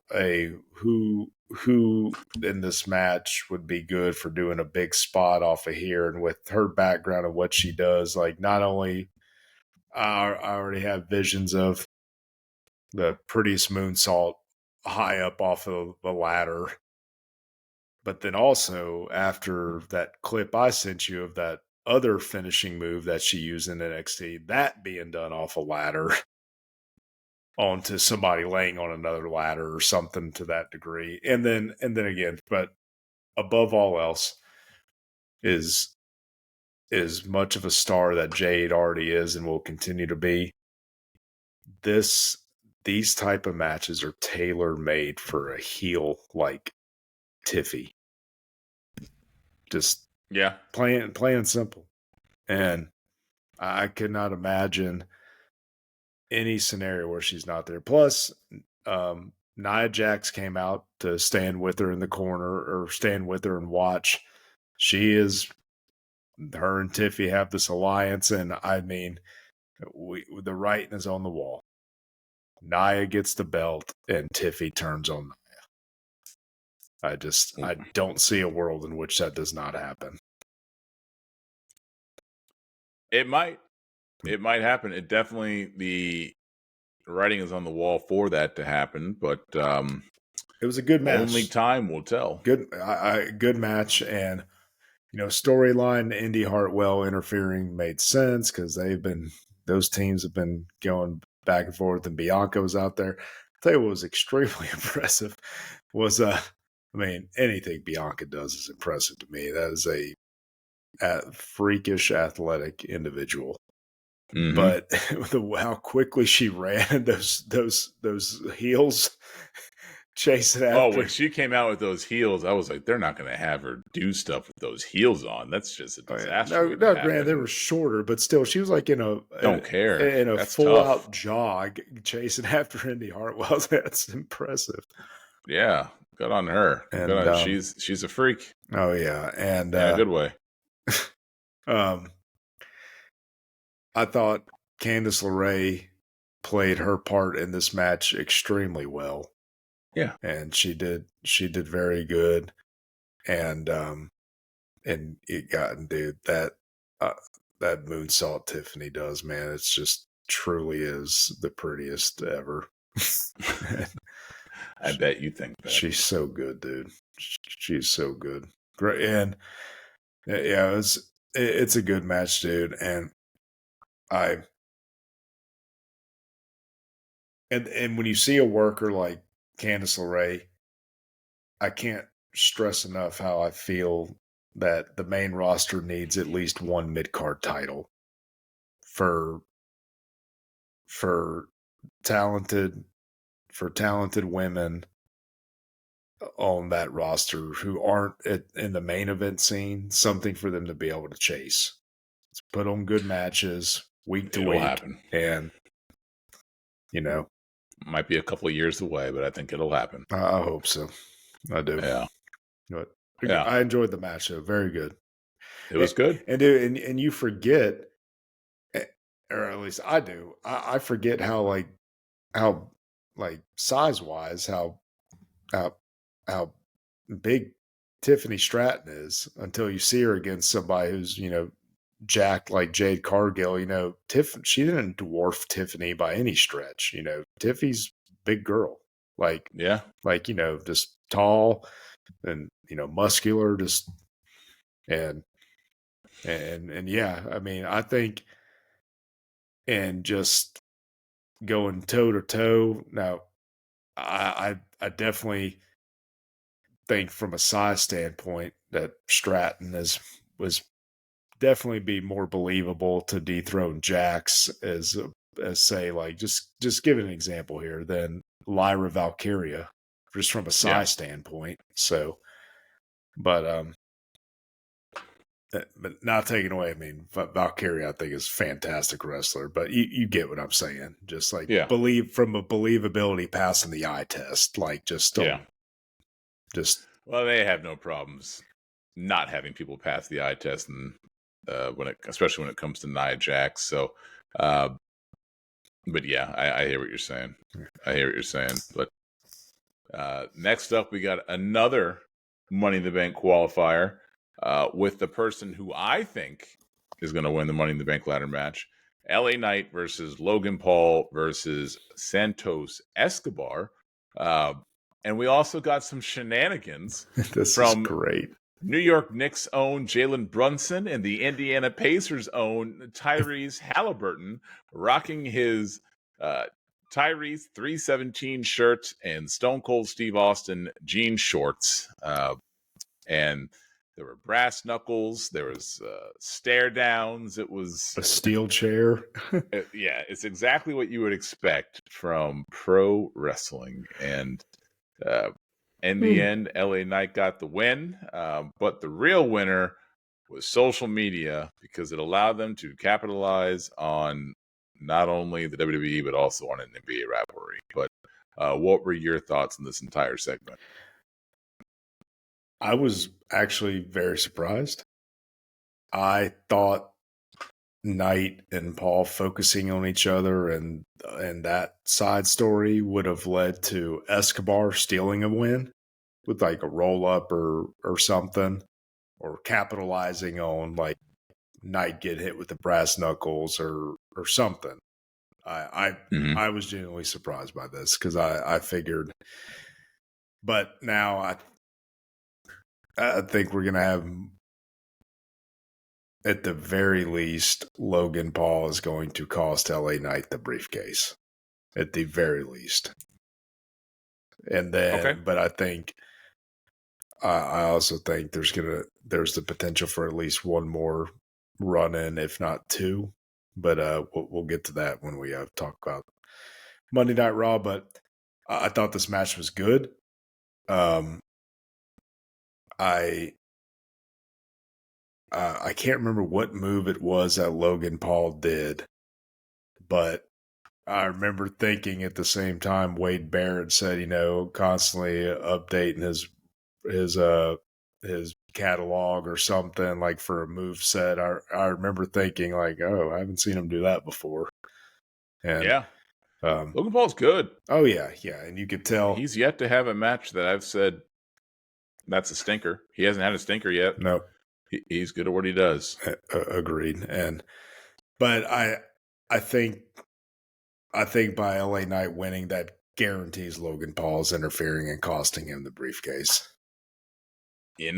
who in this match would be good for doing a big spot off of here, and with her background and what she does, like not only I already have visions of the prettiest moonsault high up off of the ladder, but then also after that clip I sent you of that other finishing move that she used in NXT, that being done off a ladder onto somebody laying on another ladder or something to that degree. And then again, but above all else is much of a star that Jade already is and will continue to be. These type of matches are tailor-made for a heel like Tiffy. Just plain simple. And I could not imagine any scenario where she's not there. Plus, Nia Jax came out to stand with her in the corner or stand with her and watch. Her and Tiffy have this alliance, and I mean, the writing is on the wall. Nia gets the belt, and Tiffy turns on Nia. I don't see a world in which that does not happen. It might happen. It definitely, the writing is on the wall for that to happen, but it was a good match. Only time will tell. Good match, and storyline. Indy Hartwell interfering made sense because those teams have been going back and forth, and Bianca was out there. I'll tell you what was extremely impressive was anything Bianca does is impressive to me. That is a freakish athletic individual. Mm-hmm. But how quickly she ran those heels chasing after. Oh, when she came out with those heels, I was like, they're not going to have her do stuff with those heels on. That's just a disaster. No, granted, they were shorter, but still, she was like in a full-out jog chasing after Indy Hartwell. That's impressive. Yeah. Good on her. Good And on her. She's a freak oh yeah, and in a good way. um, I thought Candice LeRae played her part in this match extremely well. Yeah. And she did very good. And it got, dude, uh, that moonsault Tiffany does, man, it's just truly is the prettiest ever. I bet you think that. She's so good, dude. She's so good. Great. And yeah, it's a good match, dude. And I and when you see a worker like Candice LeRae, I can't stress enough how I feel that the main roster needs at least one mid card title for for talented talented women on that roster who aren't in the main event scene. Something for them to be able to chase. Let's put on good matches week to It'll week, happen. and Might be a couple of years away, but I think it'll happen. I hope so. I do. Yeah. But Yeah. I enjoyed the match, though. Very good. It was good. And dude, and you forget, or at least I do. I forget how size wise how how big Tiffany Stratton is until you see her against somebody who's jacked like Jade Cargill. She didn't dwarf Tiffany by any stretch. Tiffany's big girl, Yeah. just tall and muscular, just and yeah. I mean, I think, and just going toe to toe. Now, I definitely think from a size standpoint that Stratton was definitely be more believable to dethrone Jax as say, like, just give an example here, than Lyra Valkyria, just from a size standpoint. So, but not taking away. I mean, Valkyria, I think, is a fantastic wrestler, but you get what I'm saying. Just like believe from a believability passing the eye test, like just well, they have no problems not having people pass the eye test, and especially when it comes to Nia Jax. So, but yeah, I hear what you're saying. I hear what you're saying. But next up, we got another Money in the Bank qualifier with the person who I think is going to win the Money in the Bank ladder match. LA Knight versus Logan Paul versus Santos Escobar. And we also got some shenanigans this from is great. New York Knicks' own Jalen Brunson and the Indiana Pacers' own Tyrese Halliburton, rocking his Tyrese 317 shirt and Stone Cold Steve Austin jean shorts. And there were brass knuckles. There was stare downs. It was a steel chair. Yeah, it's exactly what you would expect from pro wrestling. And in the end, LA Knight got the win. But the real winner was social media, because it allowed them to capitalize on not only the WWE, but also on an NBA rivalry. But what were your thoughts on this entire segment? I was actually very surprised. I thought Knight and Paul focusing on each other and that side story would have led to Escobar stealing a win with like a roll up or something, or capitalizing on like Knight get hit with the brass knuckles or something. I was genuinely surprised by this, because I figured, but now I think we're gonna have, at the very least, Logan Paul is going to cost LA Knight the briefcase, at the very least. And then, but I think, I also think there's the potential for at least one more run in, if not two. But we'll get to that when we talk about Monday Night Raw. But I thought this match was good. I can't remember what move it was that Logan Paul did, but I remember thinking at the same time, Wade Barrett said, constantly updating his his catalog or something like for a move set. I remember thinking like, oh, I haven't seen him do that before. And Yeah. um, Logan Paul's good. oh yeah, and you could tell He's yet to have a match that I've said that's a stinker. He hasn't had a stinker yet. no, He's good at what he does. agreed. But I think by LA Knight winning, that guarantees Logan Paul's interfering and costing him the briefcase. You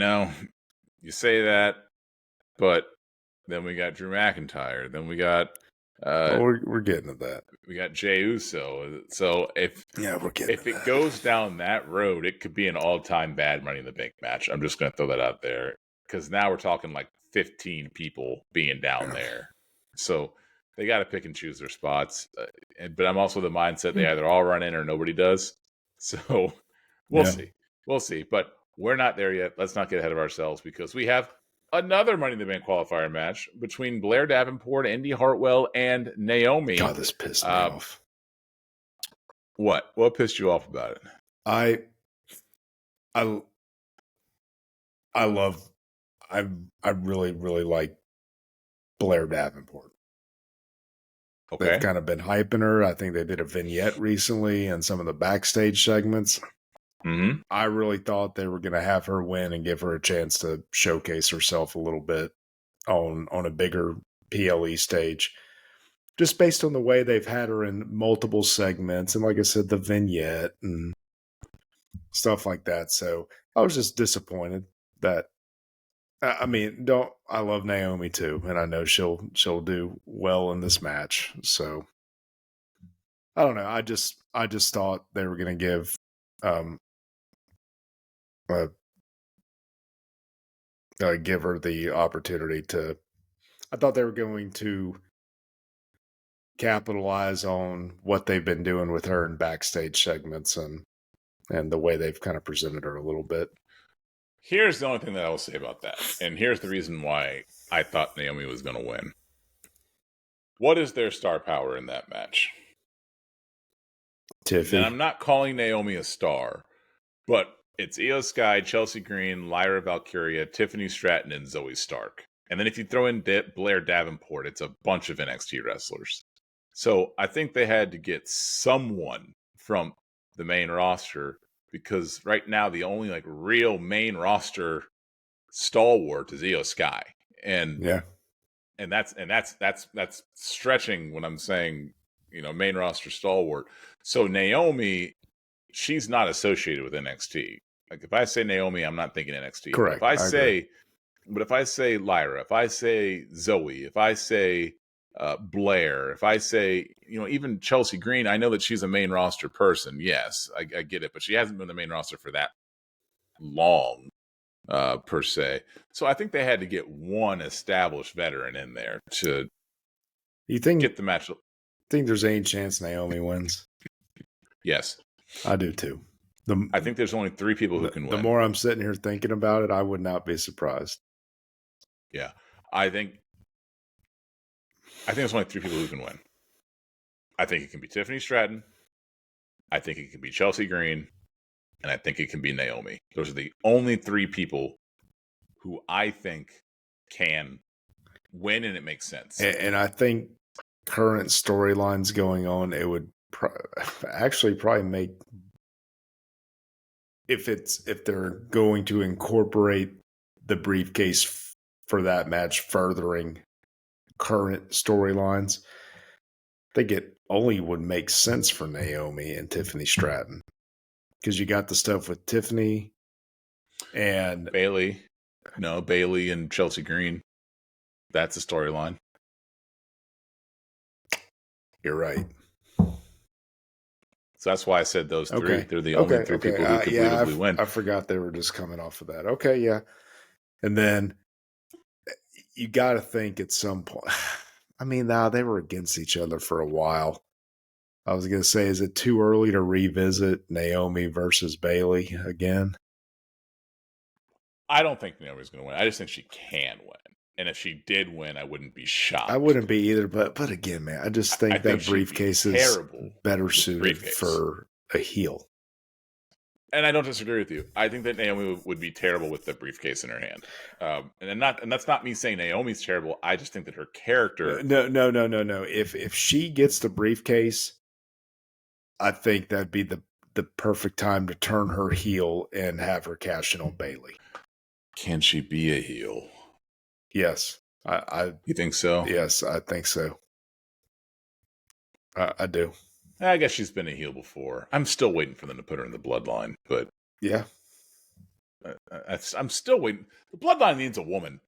say that, but then we got Drew McIntyre. Then we got we're getting to that. We got Jey Uso. So we're getting if it goes down that road, it could be an all-time bad Money in the Bank match. I'm just going to throw that out there because now we're talking like 15 people being down there. So they got to pick and choose their spots. But I'm also the mindset they either all run in or nobody does. So we'll see. We'll see. But we're not there yet. Let's not get ahead of ourselves because we have another Money in the Bank qualifier match between Blair Davenport, Indy Hartwell, and Naomi. God, this pissed me off. What? What pissed you off about it? I really, really like Blair Davenport. Okay. They've kind of been hyping her. I think they did a vignette recently and some of the backstage segments. Mm-hmm. I really thought they were going to have her win and give her a chance to showcase herself a little bit on a bigger PLE stage. Just based on the way they've had her in multiple segments. And like I said, the vignette and stuff like that. So I was just disappointed that, I love Naomi too. And I know she'll do well in this match. So I don't know. I just thought they were going to give, give her the opportunity to. I thought they were going to capitalize on what they've been doing with her in backstage segments and the way they've kind of presented her a little bit. Here's the only thing that I will say about that, and here's the reason why I thought Naomi was going to win. What is their star power in that match? Tiffy. And I'm not calling Naomi a star, but it's Io Sky, Chelsea Green, Lyra Valkyria, Tiffany Stratton, and Zoe Stark. And then if you throw in Blair Davenport, it's a bunch of NXT wrestlers. So I think they had to get someone from the main roster because right now the only like real main roster stalwart is Io Sky. And that's stretching when I'm saying, main roster stalwart. So Naomi, she's not associated with NXT. Like if I say Naomi, I'm not thinking NXT. Correct. But if I say Lyra, if I say Zoe, if I say Blair, if I say, even Chelsea Green, I know that she's a main roster person. Yes, I get it, but she hasn't been the main roster for that long, per se. So I think they had to get one established veteran in there to get the match. Think there's any chance Naomi wins? Yes. I do too. I think there's only 3 people who can win. The more I'm sitting here thinking about it, I would not be surprised. Yeah. I think there's only 3 people who can win. I think it can be Tiffany Stratton. I think it can be Chelsea Green. And I think it can be Naomi. Those are the only 3 people who I think can win, and it makes sense. And I think current storylines going on, it would probably make, if they're going to incorporate the briefcase for that match furthering current storylines, I think it only would make sense for Naomi and Tiffany Stratton because you got the stuff with Tiffany and Bailey and Chelsea Green. That's a storyline. You're right. So that's why I said those 3. Okay. They're the only 3 people who could believably win. I forgot they were just coming off of that. Okay, yeah. And then you got to think at some point. They were against each other for a while. I was going to say, is it too early to revisit Naomi versus Bailey again? I don't think Naomi's going to win. I just think she can win. And if she did win, I wouldn't be shocked. I wouldn't be either, but again, man, I just I think think that she'd be briefcase is terrible better with the suited briefcase. for a heel. And I don't disagree with you. I think that Naomi would be terrible with the briefcase in her hand. And that's not me saying Naomi's terrible. I just think that her character. No. If she gets the briefcase, I think that'd be the perfect time to turn her heel and have her cash in on Bailey. Can she be a heel? Yes, You think so? Yes, I think so. I do. I guess she's been a heel before. I'm still waiting for them to put her in the bloodline, but yeah, I'm still waiting. The bloodline needs a woman.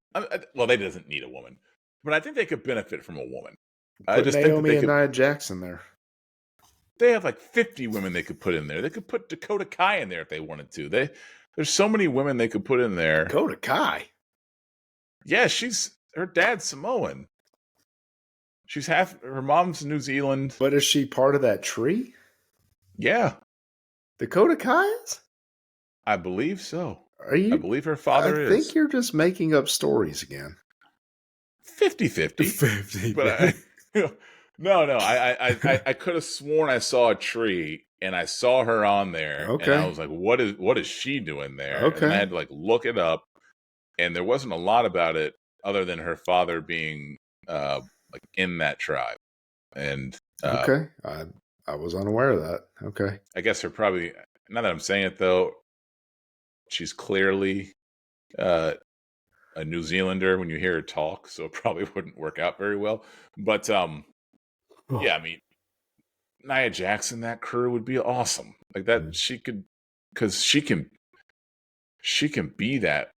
Well, they doesn't need a woman, but I think they could benefit from a woman. I just Naomi think that they and could. Nia Jax in there. They have like 50 women they could put in there. They could put Dakota Kai in there if they wanted to. There's so many women they could put in there. Dakota Kai. Yeah, her dad's Samoan. She's her mom's New Zealand. But is she part of that tree? Yeah. Dakota Kai is? I believe so. Are you? I believe her father is. I think you're just making up stories again. 50-50. 50. But no. I could have sworn I saw a tree and I saw her on there. Okay. And I was like, what is she doing there? Okay. And I had to like look it up. And there wasn't a lot about it other than her father being like in that tribe. And okay. I was unaware of that. Okay. I guess now that I'm saying it though, she's clearly a New Zealander when you hear her talk, so it probably wouldn't work out very well. But yeah, I mean, Nia Jax in that crew would be awesome. Like that, she could, because she can be that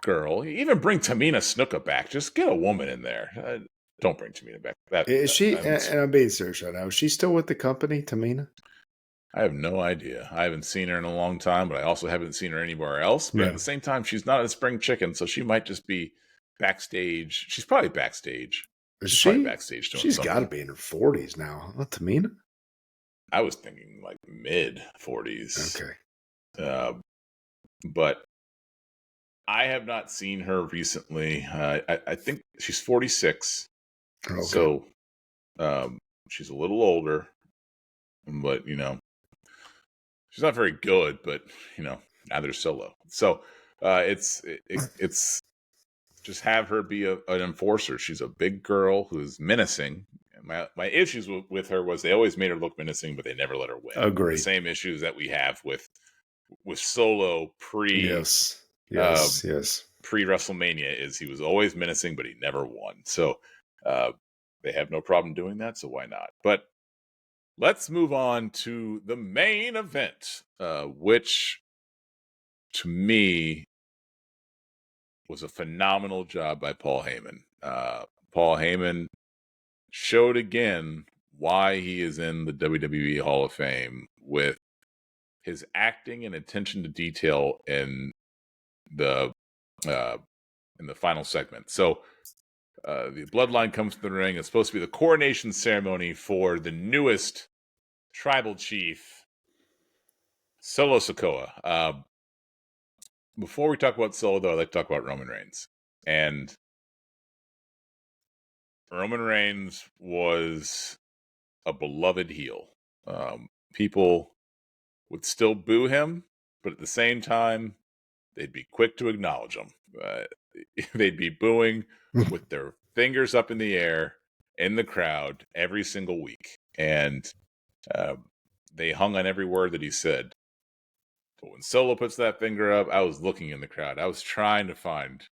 girl. Even bring Tamina Snuka back. Just get a woman in there. Don't bring Tamina back. Is she? And I'm being serious right now. Is she still with the company, Tamina? I have no idea. I haven't seen her in a long time, but I also haven't seen her anywhere else. But at the same time, she's not a spring chicken, so she might just be backstage. She's probably backstage. She's probably backstage doing She's something. got to be in her 40s now. Huh, Tamina? I was thinking like mid 40s. Okay. But I have not seen her recently. I think she's 46. Okay. So she's a little older, but she's not very good, but neither is Solo. So it's just have her be an enforcer. She's a big girl who's menacing. My issues with her was they always made her look menacing, but they never let her win. Agreed. The same issues that we have with Solo pre yes pre WrestleMania is he was always menacing, but he never won. So they have no problem doing that. So why not? But let's move on to the main event, which to me was a phenomenal job by Paul Heyman. Paul Heyman showed again why he is in the WWE Hall of Fame with his acting and attention to detail in the final segment. So the bloodline comes to the ring. It's supposed to be the coronation ceremony for the newest tribal chief, Solo Sikoa. Before we talk about Solo, though, I'd like to talk about Roman Reigns. And Roman Reigns was a beloved heel. People would still boo him, but at the same time, they'd be quick to acknowledge him. They'd be booing with their fingers up in the air in the crowd every single week. And they hung on every word that he said. But when Solo puts that finger up, I was looking in the crowd. I was trying to find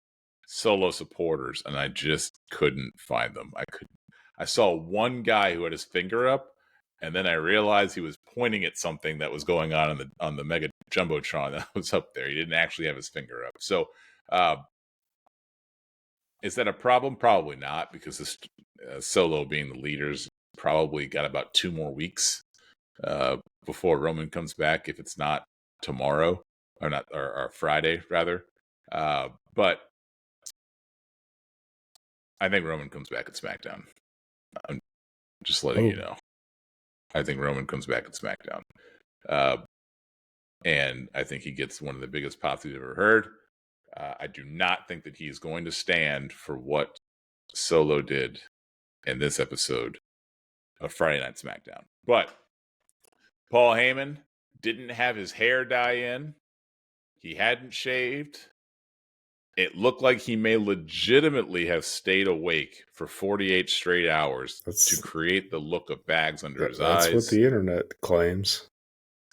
Solo supporters, and I just couldn't find them. I saw one guy who had his finger up, and then I realized he was pointing at something that was going on the Mega Jumbotron that was up there. He didn't actually have his finger up. So, is that a problem? Probably not, because this Solo being the leaders probably got about 2 more weeks before Roman comes back, if it's not tomorrow or Friday rather. But I think Roman comes back at SmackDown. I'm just letting you know. I think Roman comes back at SmackDown. And I think he gets one of the biggest pops he's ever heard. I do not think that he's going to stand for what Solo did in this episode of Friday Night SmackDown. But Paul Heyman didn't have his hair dye in. He hadn't shaved. It looked like he may legitimately have stayed awake for 48 straight hours to create the look of bags under his eyes. That's what the internet claims.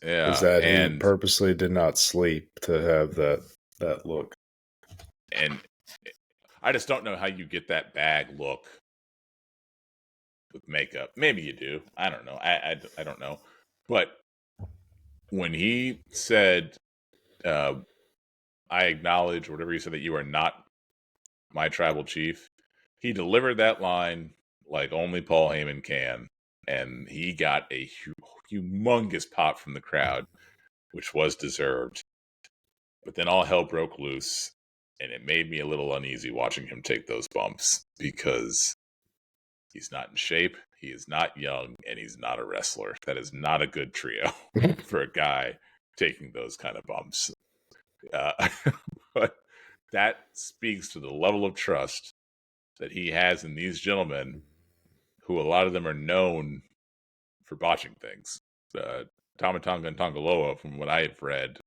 Yeah, is that he purposely did not sleep to have that look. And I just don't know how you get that bag look with makeup. Maybe you do. I don't know. I don't know. But when he said, I acknowledge, whatever he said, that you are not my tribal chief, he delivered that line like only Paul Heyman can. And he got a humongous pop from the crowd, which was deserved. But then all hell broke loose, and it made me a little uneasy watching him take those bumps because he's not in shape, he is not young, and he's not a wrestler. That is not a good trio for a guy taking those kind of bumps. But that speaks to the level of trust that he has in these gentlemen, who a lot of them are known for botching things. Tama Tonga and Tongaloa, from what I have read,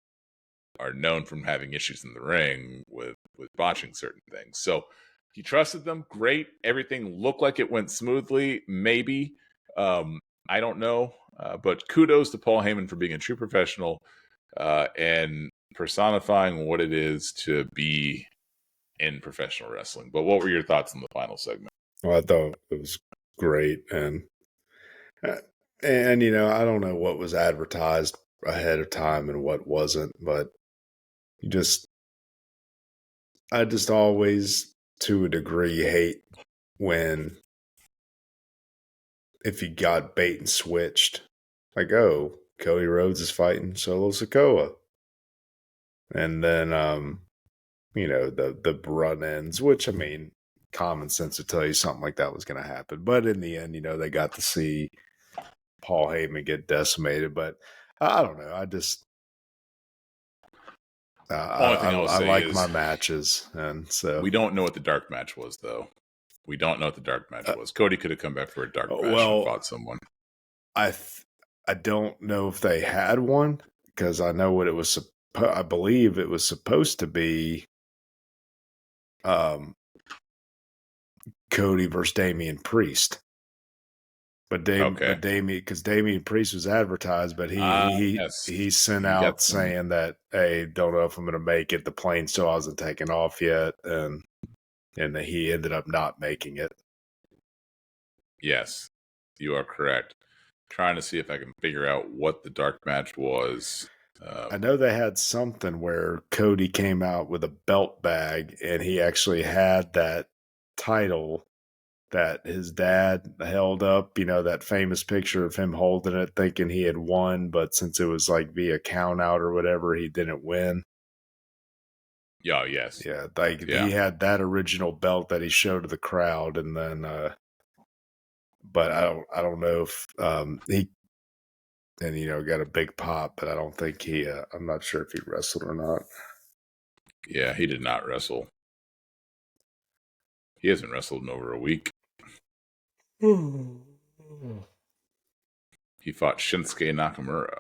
are known from having issues in the ring with botching certain things. So he trusted them. Great. Everything looked like it went smoothly. Maybe. I don't know. But kudos to Paul Heyman for being a true professional and personifying what it is to be in professional wrestling. But what were your thoughts on the final segment? Well, I thought it was great. And you know, I don't know what was advertised ahead of time and what wasn't, but I just always, to a degree, hate when, if you got bait and switched, like, oh, Cody Rhodes is fighting Solo Sikoa. And then, you know, the run ends, which, I mean, common sense would tell you something like that was going to happen. But in the end, you know, they got to see Paul Heyman get decimated. But I don't know. I just, I like my matches. And so we don't know what the dark match was, though. We don't know what the dark match was. Cody could have come back for a dark match and fought someone. I don't know if they had one, because I know what it was. I believe it was supposed to be Cody versus Damian Priest. But because Damian Priest was advertised, but he sent out saying that, hey, don't know if I'm going to make it. The plane still hasn't taken off yet, and he ended up not making it. Yes, you are correct. Trying to see if I can figure out what the dark match was. I know they had something where Cody came out with a belt bag, and he actually had that title that his dad held up, you know, that famous picture of him holding it thinking he had won, but since it was like via count out or whatever, he didn't win. Yeah, yes. Yeah, he had that original belt that he showed to the crowd, and then but I don't know if he, and you know, got a big pop, but I don't think I'm not sure if he wrestled or not. Yeah, he did not wrestle. He hasn't wrestled in over a week. He fought Shinsuke Nakamura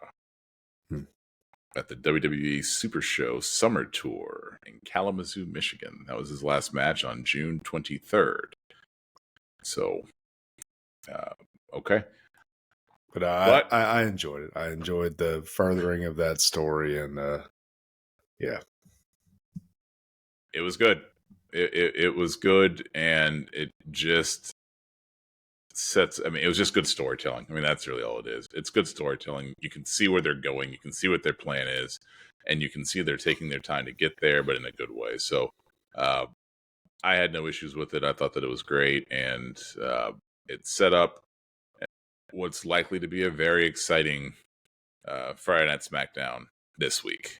at the WWE Super Show Summer Tour in Kalamazoo, Michigan. That was his last match on June 23rd. So, okay. But I enjoyed it. I enjoyed the furthering of that story, and yeah. It was good. It was good, and it just sets, I mean, it was just good storytelling. I mean, that's really all it is. It's good storytelling. You can see where they're going. You can see what their plan is, and you can see they're taking their time to get there, but in a good way. So I had no issues with it. I thought that it was great, and it set up what's likely to be a very exciting Friday Night SmackDown this week.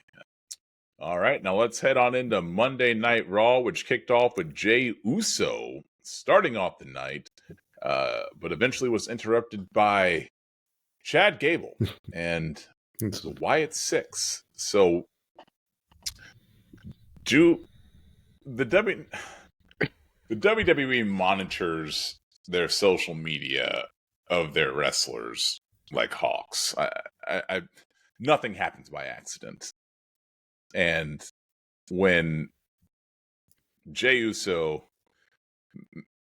All right, now let's head on into Monday Night Raw, which kicked off with Jey Uso starting off the night, but eventually was interrupted by Chad Gable and the Wyatt Six. So, the W the WWE monitors their social media of their wrestlers like hawks. Nothing happens by accident. And when Jey Uso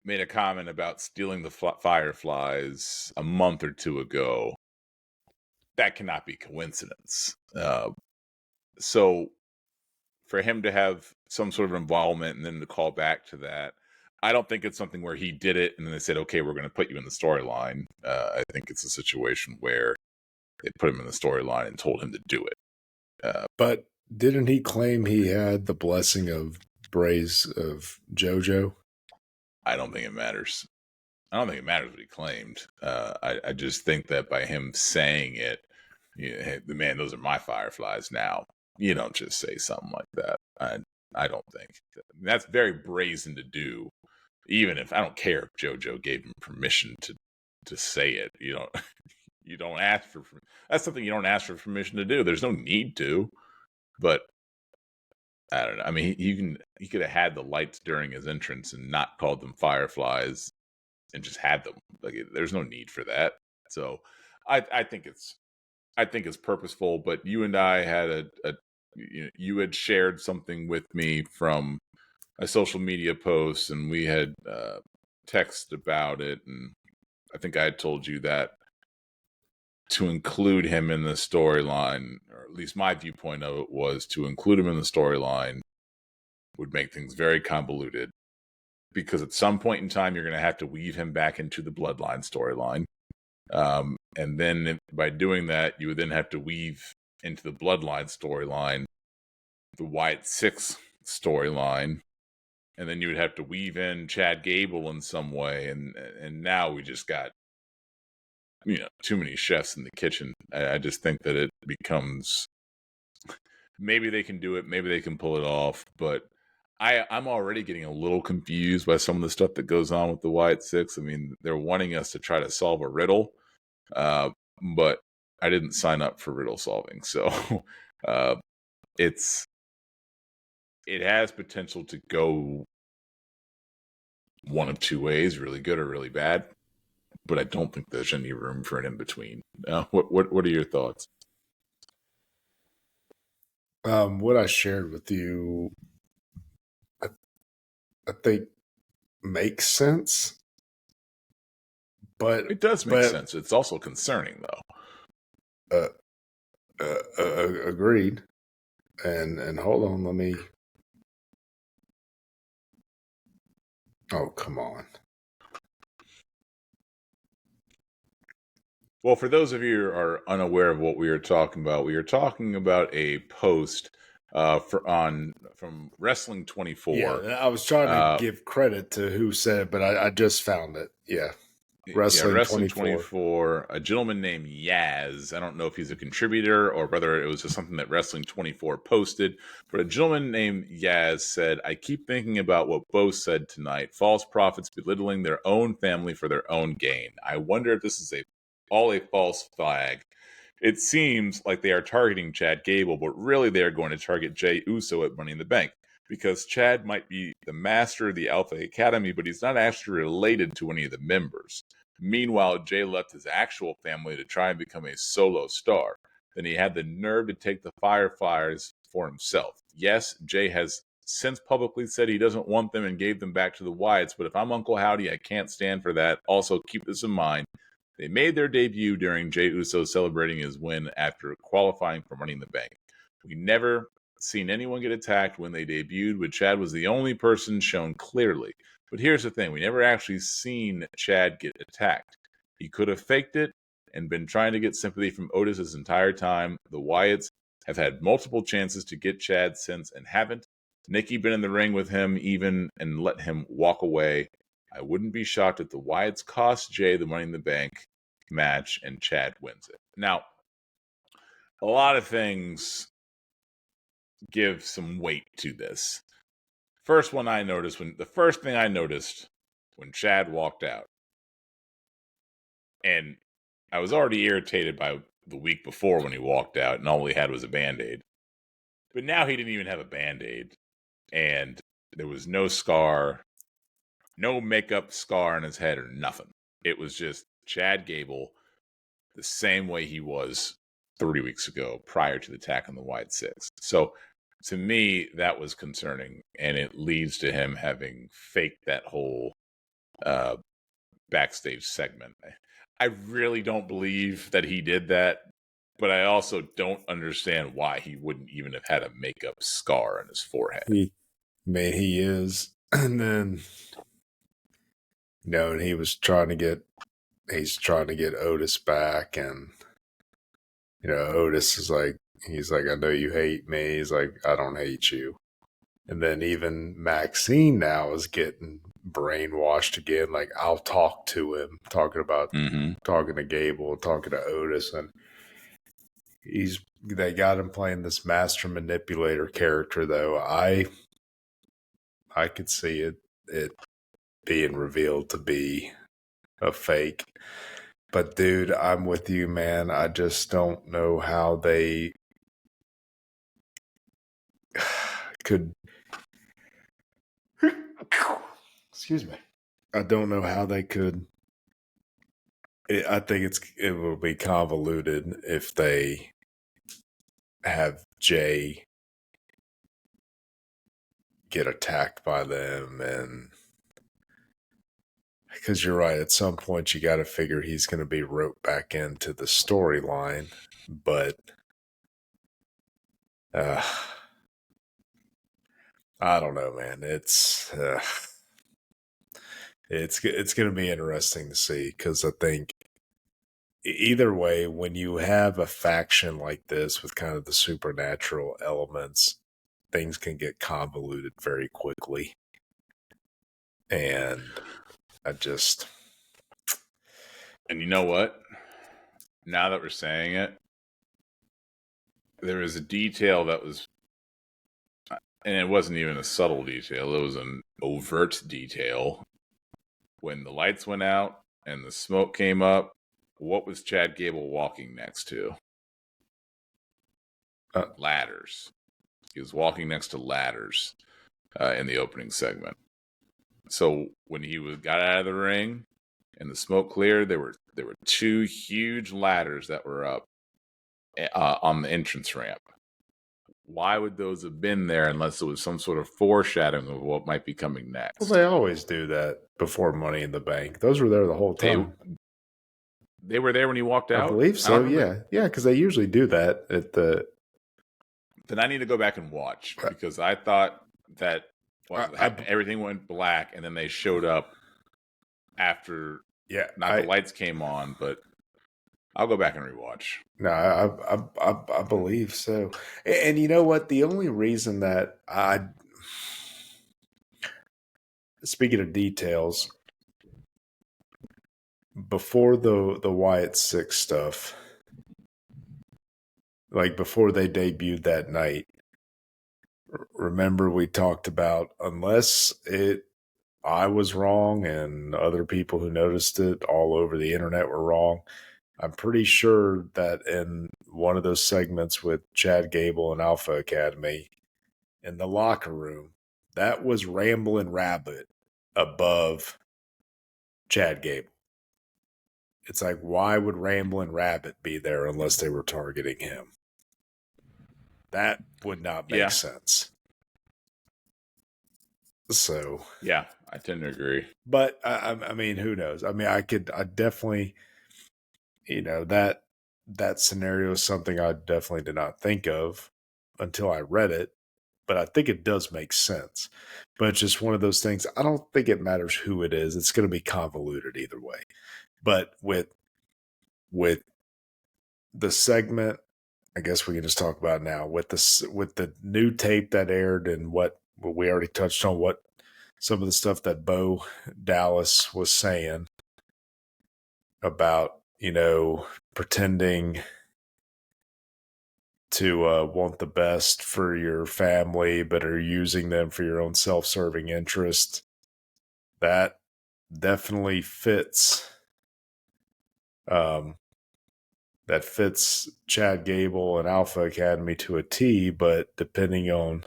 made a comment about stealing the Fireflies a month or two ago, that cannot be coincidence. So for him to have some sort of involvement and then to call back to that, I don't think it's something where he did it and then they said, okay, we're going to put you in the storyline. I think it's a situation where they put him in the storyline and told him to do it. But didn't he claim he had the blessing of JoJo? I don't think it matters. I don't think it matters what he claimed. I just think that by him saying it, hey, man, those are my Fireflies now. You don't just say something like that. I don't think. That's very brazen to do. Even if I don't care if JoJo gave him permission to say it, you don't ask for. That's something you don't ask for permission to do. There's no need to, but I don't know. I mean, he could have had the lights during his entrance and not called them Fireflies, and just had them. Like, there's no need for that. So, I think it's purposeful. But you and I had you had shared something with me from a social media post, and we had texted about it, and I think I had told you that to include him in the storyline, or at least my viewpoint of it was to include him in the storyline would make things very convoluted, because at some point in time you're going to have to weave him back into the Bloodline storyline, and then by doing that you would then have to weave into the Bloodline storyline the Wyatt Six storyline, and then you would have to weave in Chad Gable in some way, and now we just got too many chefs in the kitchen. I just think that it becomes, maybe they can do it, maybe they can pull it off, but I'm already getting a little confused by some of the stuff that goes on with the Wyatt Six. I mean, they're wanting us to try to solve a riddle, but I didn't sign up for riddle solving, so it has potential to go one of two ways, really good or really bad, but I don't think there's any room for an in-between. What are your thoughts? What I shared with you, I think makes sense. But it does make sense. It's also concerning, though. Agreed. And hold on, let me. Oh, come on. Well, for those of you who are unaware of what we are talking about a post from Wrestling 24. Yeah, I was trying to give credit to who said it, but I just found it. Yeah. Wrestling 24. A gentleman named Yaz. I don't know if he's a contributor or whether it was just something that Wrestling 24 posted, but a gentleman named Yaz said, "I keep thinking about what Bo said tonight. False prophets belittling their own family for their own gain. I wonder if this is all a false flag. It seems like they are targeting Chad Gable, but really they are going to target Jey Uso at Money in the Bank, because Chad might be the master of the Alpha Academy, but he's not actually related to any of the members. Meanwhile, Jey left his actual family to try and become a solo star. Then he had the nerve to take the Fireflies for himself. Yes, Jey has since publicly said he doesn't want them and gave them back to the Wyatts, but if I'm Uncle Howdy, I can't stand for that. Also, keep this in mind. They made their debut during Jey Uso celebrating his win after qualifying for Money in the Bank. We never seen anyone get attacked when they debuted, but Chad was the only person shown clearly. But here's the thing, we never actually seen Chad get attacked. He could have faked it and been trying to get sympathy from Otis his entire time. The Wyatts have had multiple chances to get Chad since and haven't. Nikki been in the ring with him even and let him walk away. I wouldn't be shocked if the Wyatts cost Jey the Money in the Bank match and Chad wins it." Now, a lot of things give some weight to this. The first thing I noticed when Chad walked out, and I was already irritated by the week before when he walked out and all he had was a Band-Aid. But now he didn't even have a Band-Aid. And There was no scar, no makeup scar on his head or nothing. It was just Chad Gable the same way he was 3 weeks ago prior to the attack on the White Six. So to me, that was concerning, and it leads to him having faked that whole backstage segment. I really don't believe that he did that, but I also don't understand why he wouldn't even have had a makeup scar on his forehead. He is. And then, and he's trying to get Otis back, and Otis is like, he's like, I know you hate me. He's like, I don't hate you. And then even Maxine now is getting brainwashed again. Like, I'll talk to him, talking to Gable, talking to Otis, and they got him playing this master manipulator character. Though I could see it being revealed to be a fake. But dude, I'm with you, man. I just don't know how they could. Excuse me. I don't know how they could. I think it will be convoluted if they have Jay get attacked by them, and because you're right, at some point you got to figure he's going to be roped back into the storyline, but I don't know, man. It's going to be interesting to see, because I think either way, when you have a faction like this with kind of the supernatural elements, things can get convoluted very quickly. And And you know what? Now that we're saying it, there was a detail that was, and it wasn't even a subtle detail, it was an overt detail. When the lights went out and the smoke came up, what was Chad Gable walking next to? Ladders. He was walking next to ladders in the opening segment. So when he got out of the ring and the smoke cleared, there were 2 huge ladders that were up on the entrance ramp. Why would those have been there unless it was some sort of foreshadowing of what might be coming next? Well, they always do that before Money in the Bank. Those were there the whole time. They were there when he walked out? I believe so, yeah. Yeah, because they usually do that at the... Then I need to go back and watch, because I thought that everything went black and then they showed up after the lights came on, but I'll go back and rewatch. No, I believe so. And you know what? The only reason that speaking of details, before the Wyatt Six stuff, like before they debuted that night, remember we talked about, unless I was wrong and other people who noticed it all over the internet were wrong, I'm pretty sure that in one of those segments with Chad Gable and Alpha Academy in the locker room, that was Ramblin' Rabbit above Chad Gable. It's like, why would Ramblin' Rabbit be there unless they were targeting him? That would not make sense. So yeah, I tend to agree. But I mean, who knows? I mean, I definitely, that scenario is something I definitely did not think of until I read it. But I think it does make sense. But it's just one of those things. I don't think it matters who it is. It's going to be convoluted either way. But with the segment, I guess we can just talk about it now. With the new tape that aired, and what we already touched on, what some of the stuff that Bo Dallas was saying about, pretending to want the best for your family, but are using them for your own self-serving interest. That definitely fits. That fits Chad Gable and Alpha Academy to a T, but depending on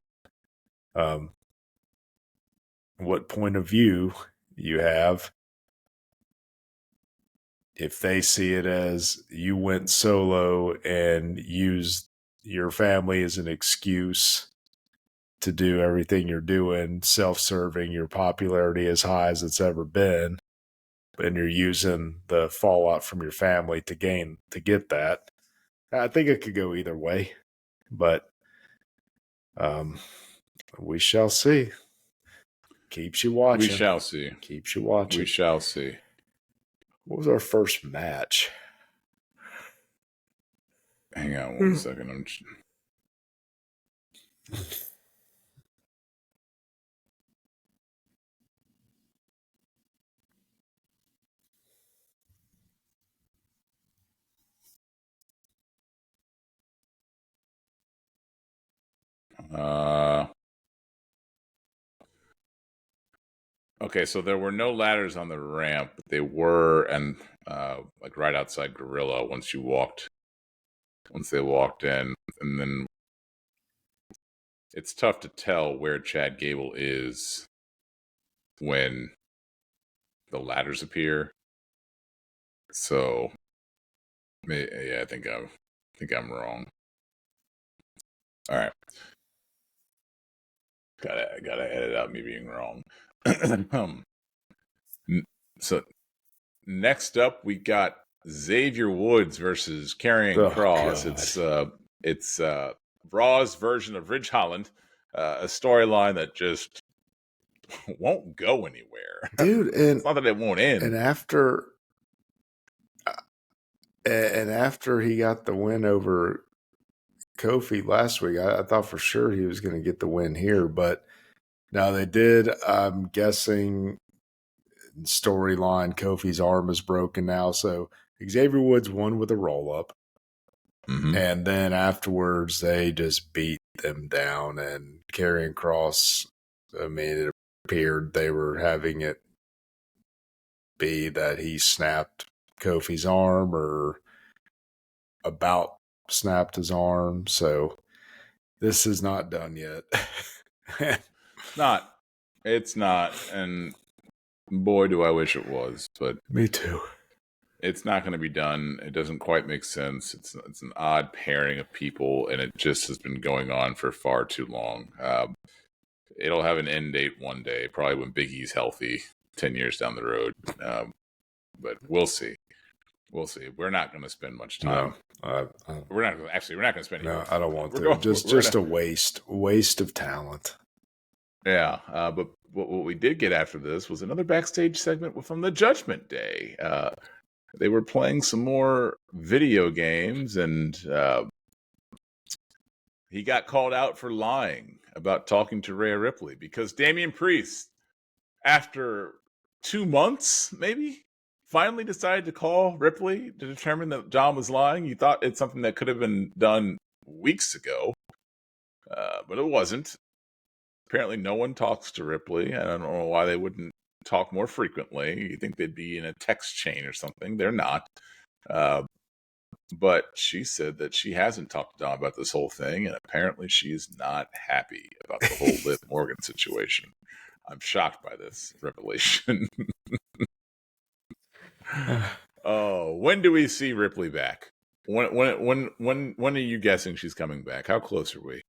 what point of view you have. If they see it as you went solo and used your family as an excuse to do everything you're doing, self-serving, your popularity as high as it's ever been, and you're using the fallout from your family to get that. I think it could go either way, but we shall see. Keeps you watching. We shall see. Keeps you watching. We shall see. What was our first match? Hang on one second. Okay, so there were no ladders on the ramp, but they were, and like right outside Gorilla once they walked in, and then it's tough to tell where Chad Gable is when the ladders appear. So, yeah, I think I'm wrong. All right, gotta edit out me being wrong. So next up, we got Xavier Woods versus Karrion Kross. God. It's Raw's version of Ridge Holland, a storyline that just won't go anywhere, dude. And it's not that it won't end. And after he got the win over Kofi last week, I thought for sure he was going to get the win here, but now they did. I'm guessing storyline, Kofi's arm is broken now, so Xavier Woods won with a roll up, and then afterwards they just beat them down. And Karrion Kross, I mean, it appeared they were having it be that he snapped Kofi's arm or about snapped his arm. So this is not done yet. It's not. And boy, do I wish it was. But me too. It's not going to be done. It doesn't quite make sense. It's an odd pairing of people, and it just has been going on for far too long. It'll have an end date one day, probably when Big E's healthy, 10 years down the road. But we'll see. We'll see. We're not going to spend much time. No, we're not going to spend. No, I don't want to. Just a waste of talent. Yeah, but what we did get after this was another backstage segment from the Judgment Day. They were playing some more video games, and he got called out for lying about talking to Rhea Ripley because Damian Priest, after 2 months, maybe, finally decided to call Ripley to determine that John was lying. You thought it's something that could have been done weeks ago, but it wasn't. Apparently, no one talks to Ripley. I don't know why they wouldn't talk more frequently. You think they'd be in a text chain or something. They're not. But she said that she hasn't talked to Dom about this whole thing, and apparently she's not happy about the whole Liv Morgan situation. I'm shocked by this revelation. Oh, when do we see Ripley back? When are you guessing she's coming back? How close are we?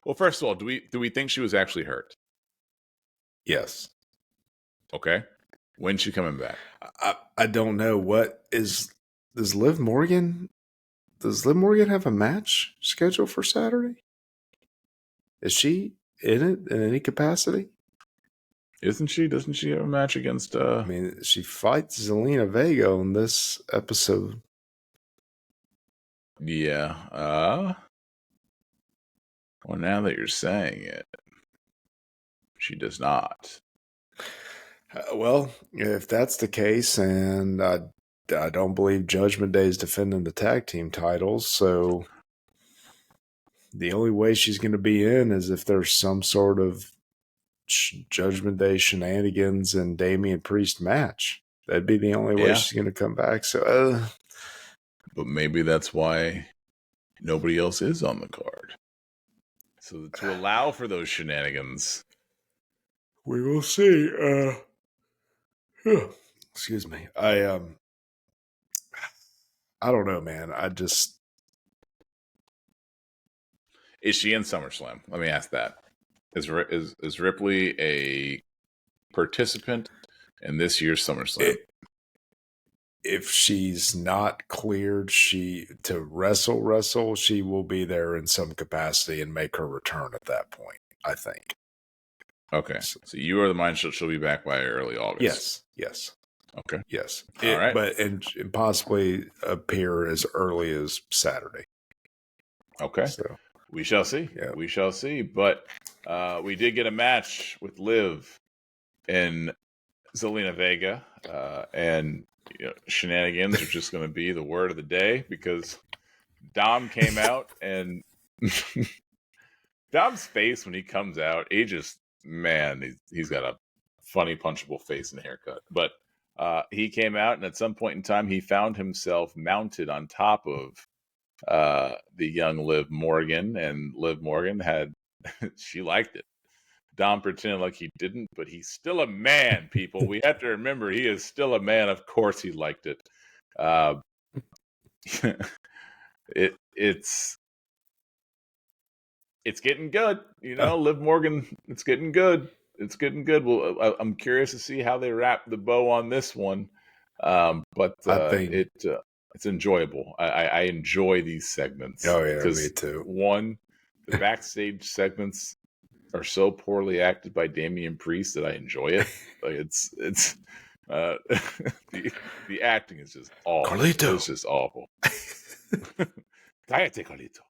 Well, first of all, do we think she was actually hurt? Yes. Okay. When's she coming back? I don't know. Does Liv Morgan have a match scheduled for Saturday? Is she in it in any capacity? Isn't she? Doesn't she have a match against I mean, she fights Zelina Vega in this episode. Yeah. Well, now that you're saying it, she does not. Well, if that's the case, and I don't believe Judgment Day is defending the tag team titles, so the only way she's going to be in is if there's some sort of Judgment Day shenanigans and Damian Priest match. That'd be the only way she's going to come back. So, but maybe that's why nobody else is on the card. So to allow for those shenanigans, We will see. Excuse me. I don't know, man. Is she in SummerSlam? Let me ask that. Is Ripley a participant in this year's SummerSlam? If she's not cleared to wrestle, she will be there in some capacity and make her return at that point, I think. Okay. So you are the mind she'll be back by early August. Yes. Okay. Yes. All right. But and possibly appear as early as Saturday. Okay. So we shall see. Yeah. We shall see. But we did get a match with Liv and Zelina Vega, and shenanigans are just going to be the word of the day because Dom came out and Dom's face when he comes out, he's got a funny punchable face and haircut. But he came out, and at some point in time, he found himself mounted on top of the young Liv Morgan, and Liv Morgan she liked it. Dom pretended like he didn't, but he's still a man, people. We have to remember he is still a man. Of course he liked it. It's getting good. Liv Morgan, it's getting good. It's getting good. Well, I'm curious to see how they wrap the bow on this one. But I think it's enjoyable. I enjoy these segments. Oh yeah, me too. One, the backstage segments are so poorly acted by Damian Priest that I enjoy it. Like it's the acting is just awful. Carlito. It's just awful. Cállate, Carlito.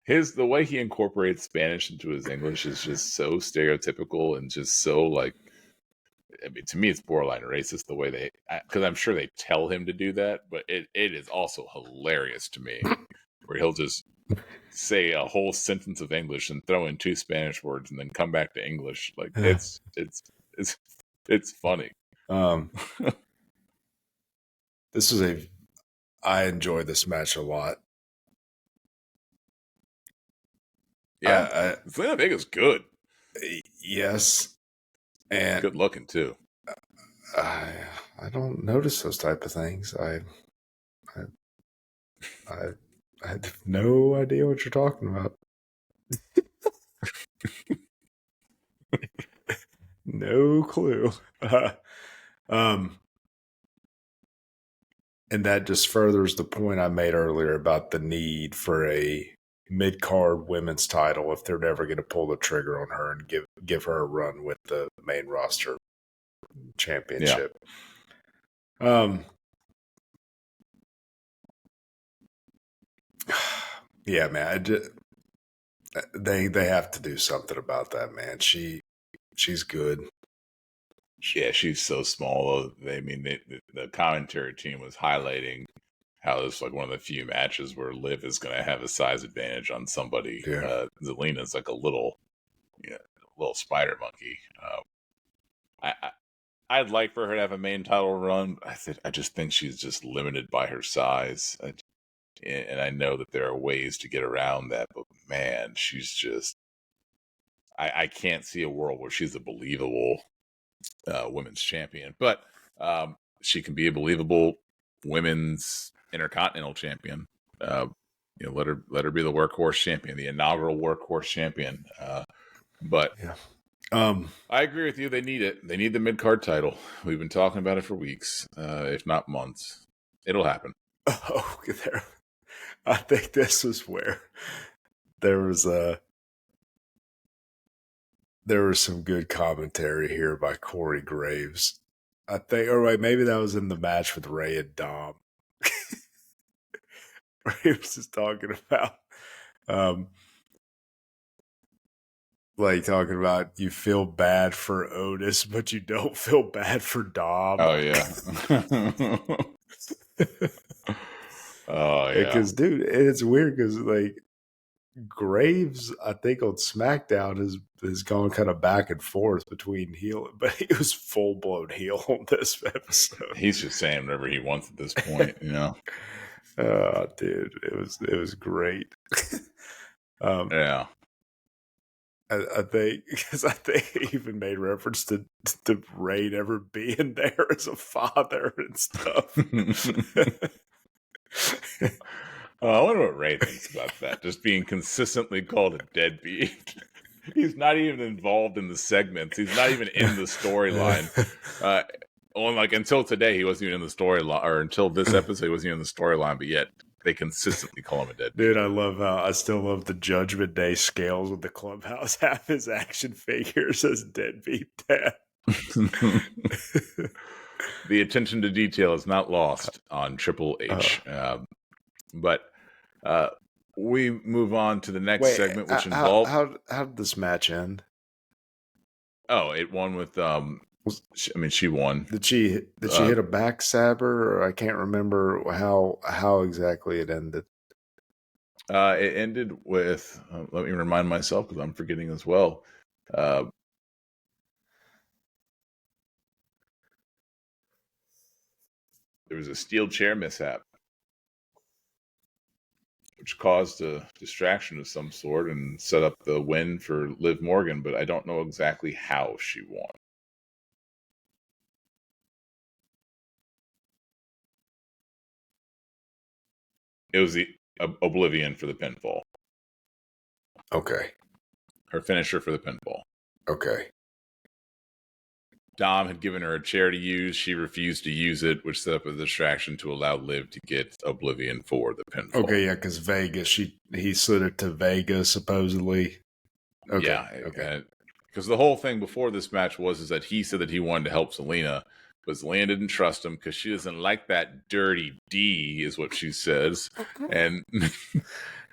It's the way he incorporates Spanish into his English is just so stereotypical and just so to me it's borderline racist the way because I'm sure they tell him to do that, but it is also hilarious to me where he'll just say a whole sentence of English and throw in 2 Spanish words and then come back to English. Like it's funny. I enjoy this match a lot. Yeah, Zelina Vega's good. Yes, and good looking too. I don't notice those type of things. I have no idea what you're talking about. No clue. And that just furthers the point I made earlier about the need for a mid-card women's title if they're never going to pull the trigger on her and give her a run with the main roster championship. Yeah, man. They have to do something about that, man. She's good. Yeah, she's so small. I mean, the commentary team was highlighting how it's like one of the few matches where Liv is going to have a size advantage on somebody. Yeah. Zelina's like a little spider monkey. I'd like for her to have a main title run. I just think she's just limited by her size. And I know that there are ways to get around that, but man, she's just... I can't see a world where she's a believable women's champion, but she can be a believable women's intercontinental champion. Let her be the workhorse champion, the inaugural workhorse champion. But yeah. I agree with you. They need it. They need the mid-card title. We've been talking about it for weeks, if not months. It'll happen. Oh, there. I think this was where there was some good commentary here by Corey Graves. I think, or wait, maybe that was in the match with Ray and Dom. Ray was just talking about, talking about you feel bad for Otis, but you don't feel bad for Dom. Oh yeah. Oh yeah. Because dude, it's weird because Graves, I think on Smackdown has gone kind of back and forth between heel, but he was full blown heel on this episode. He's just saying whatever he wants at this point, Oh, dude, it was great. Yeah. I think because I think he even made reference to Ray never being there as a father and stuff. I wonder what Ray thinks about that. Just being consistently called a deadbeat. He's not even involved in the segments. He's not even in the storyline. Until today, he wasn't even in the storyline, or until this episode, he wasn't even in the storyline. But yet, they consistently call him a deadbeat. Dude, I still love the Judgment Day scales with the clubhouse have his action figures as deadbeat dad. The attention to detail is not lost on Triple H. But we move on to the next segment, which involved... How did this match end? Oh, it won with... she won. Did she hit a backstabber? Or I can't remember how exactly it ended. It ended with... let me remind myself, because I'm forgetting as well. There was a steel chair mishap, which caused a distraction of some sort and set up the win for Liv Morgan, but I don't know exactly how she won. It was the Oblivion for the pinfall. Okay. Her finisher for the pinfall. Okay. Dom had given her a chair to use. She refused to use it, which set up a distraction to allow Liv to get Oblivion for the pinfall. Okay, yeah, because Vegas, he slid it to Vegas, supposedly. Okay, yeah, okay. Because the whole thing before this match is that he said that he wanted to help Zelina, but Zelina didn't trust him because she doesn't like that dirty D, is what she says. And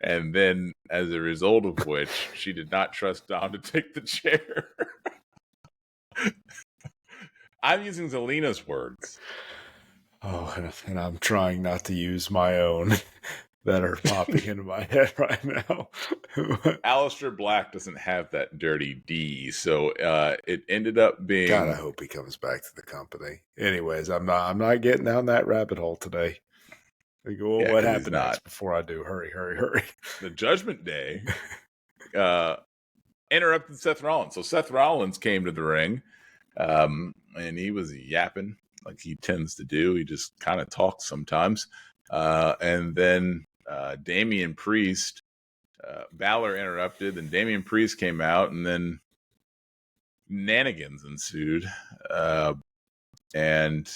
then, as a result of which, she did not trust Dom to take the chair. I'm using Zelina's words. Oh, and I'm trying not to use my own that are popping into my head right now. Aleister Black doesn't have that dirty D, so it ended up being... God, I hope he comes back to the company. Anyways, I'm not getting down that rabbit hole today. What happened next before I do? Hurry. The Judgment Day interrupted Seth Rollins. So Seth Rollins came to the ring, and he was yapping like he tends to do. He just kind of talks sometimes. And then Damian Priest, Balor interrupted, and Damian Priest came out, and then shenanigans ensued. And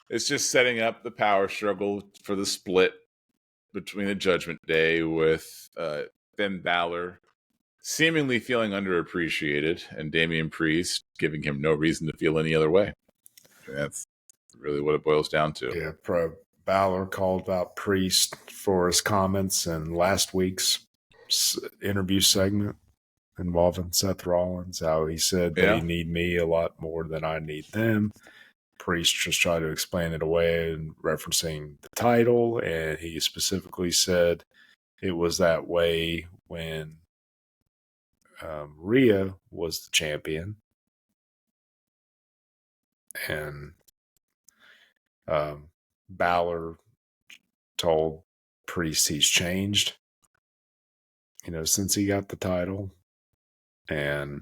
it's just setting up the power struggle for the split between the Judgment Day, with Finn Balor seemingly feeling underappreciated and Damian Priest giving him no reason to feel any other way. That's really what it boils down to. Yeah, Balor called out Priest for his comments in last week's interview segment involving Seth Rollins, how he said they need me a lot more than I need them. Priest just tried to explain it away and referencing the title, and he specifically said it was that way when Rhea was the champion, and Balor told Priest he's changed, since he got the title. And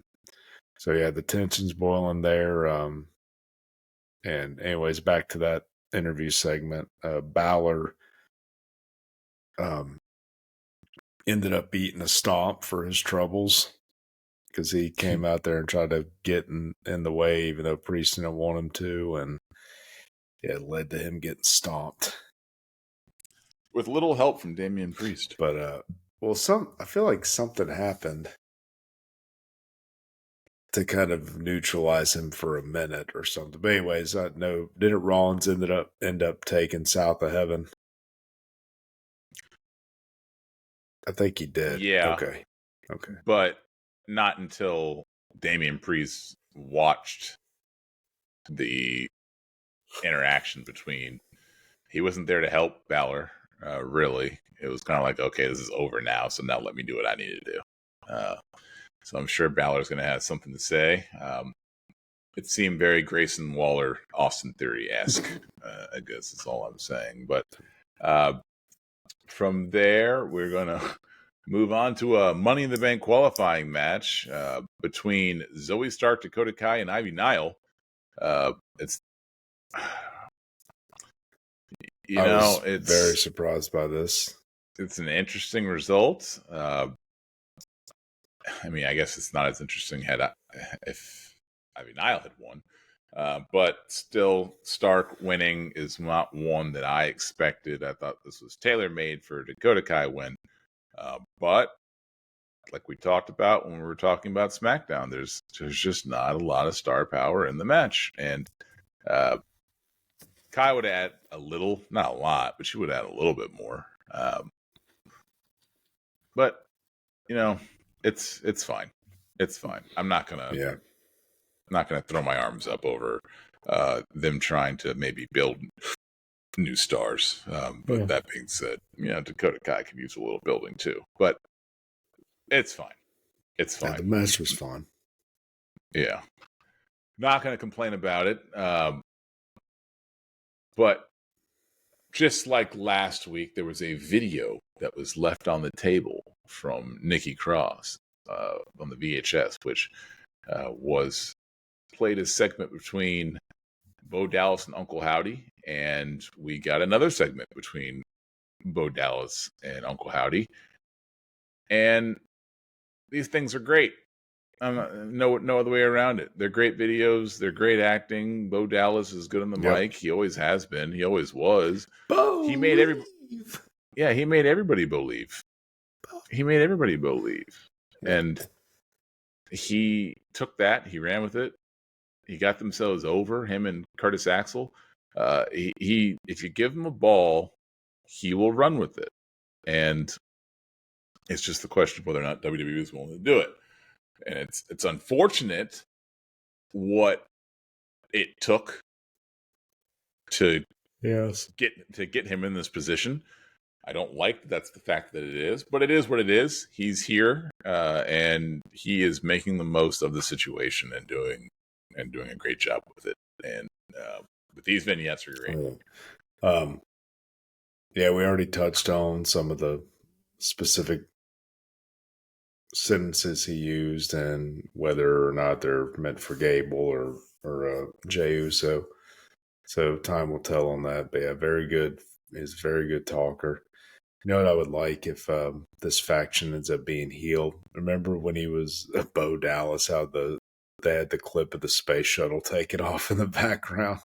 so, yeah, the tension's boiling there. And anyways, back to that interview segment, Balor ended up beating a stomp for his troubles, because he came out there and tried to get in the way, even though Priest didn't want him to, and it led to him getting stomped. With little help from Damian Priest. But, I feel like something happened to kind of neutralize him for a minute or something. But anyways, didn't Rollins end up taking South of Heaven? I think he did. Yeah. Okay. But not until Damian Priest watched the interaction between... He wasn't there to help Balor, really. It was kind of like, okay, this is over now, so now let me do what I need to do. So I'm sure Balor's going to have something to say. It seemed very Grayson Waller, Austin Theory-esque, I guess is all I'm saying. But from there, we're going to Move on to a Money in the Bank qualifying match between Zoe Stark, Dakota Kai, and Ivy Nile. It's I was it's very surprised by this. It's an interesting result. I mean, I guess it's not as interesting if Ivy Nile had won. But still, Stark winning is not one that I expected. I thought this was tailor-made for Dakota Kai win. But like we talked about when we were talking about SmackDown, there's just not a lot of star power in the match. And Kai would add a little, not a lot, but she would add a little bit more. But, it's fine. It's fine. I'm not gonna throw my arms up over them trying to maybe build new stars. But that being said, Dakota Kai can use a little building too. But it's fine. It's fine. Yeah, the match was fun. Yeah. Not going to complain about it. But just like last week, there was a video that was left on the table from Nikki Cross on the VHS, which was played a segment between Bo Dallas and Uncle Howdy, and we got another segment between Bo Dallas and Uncle Howdy. And these things are great. No other way around it. They're great videos. They're great acting. Bo Dallas is good on the mic. He always has been. He always was. He made everybody believe. He made everybody believe. And he took that. He ran with it. He got themselves over, him and Curtis Axel. He if you give him a ball, he will run with it. And it's just the question of whether or not WWE is willing to do it. And it's unfortunate what it took to get him in this position. I don't like that's the fact that it is, but it is what it is. He's here, and he is making the most of the situation and doing a great job with it. And but these vignettes are great. We already touched on some of the specific sentences he used and whether or not they're meant for Gable or Jey Uso. So time will tell on that. But yeah, very good. He's a very good talker. You know what I would like if this faction ends up being healed? Remember when he was Bo Dallas, how they had the clip of the space shuttle taken off in the background?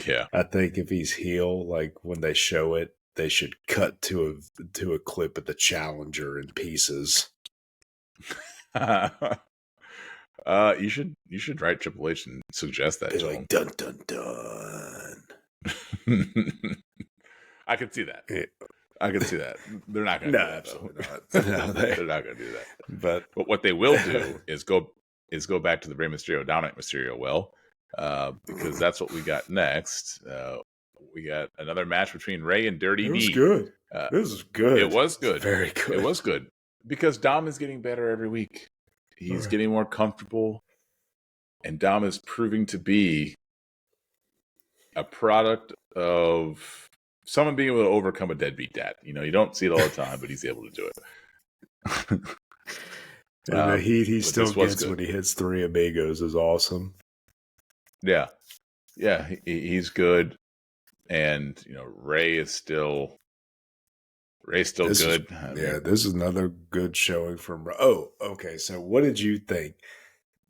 Yeah. I think if he's heel, like when they show it, they should cut to a clip of the Challenger in pieces. You should write Triple H and suggest that. It's like dun dun dun. I could see that. Yeah. I could see that. They're not going to do that. Absolutely not. No, they're not going to do that. But what they will do is go back to the Rey Mysterio, Dominic Mysterio because that's what we got next. We got another match between Rey and Dirty D. It was good. This was good. It was good. Very good. It was good. Because Dom is getting better every week. He's getting more comfortable. And Dom is proving to be a product of someone being able to overcome a deadbeat dad. You don't see it all the time, but he's able to do it. And the heat he still gets when he hits Three Amigos is awesome. Yeah. Yeah, he's good. And, Rey is still good. This is another good showing from... Oh, okay. So what did you think?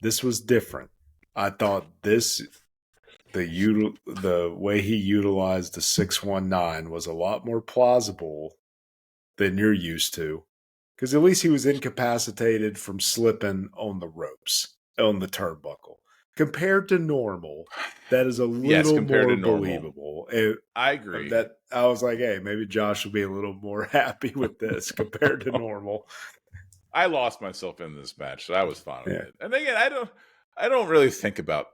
This was different. I thought the way he utilized the 619 was a lot more plausible than you're used to. Because at least he was incapacitated from slipping on the ropes, on the turnbuckle. Compared to normal, that is a little more believable. I agree. That I was like, hey, maybe Josh will be a little more happy with this compared to normal. I lost myself in this match, so I was fine with it. And again, I don't really think about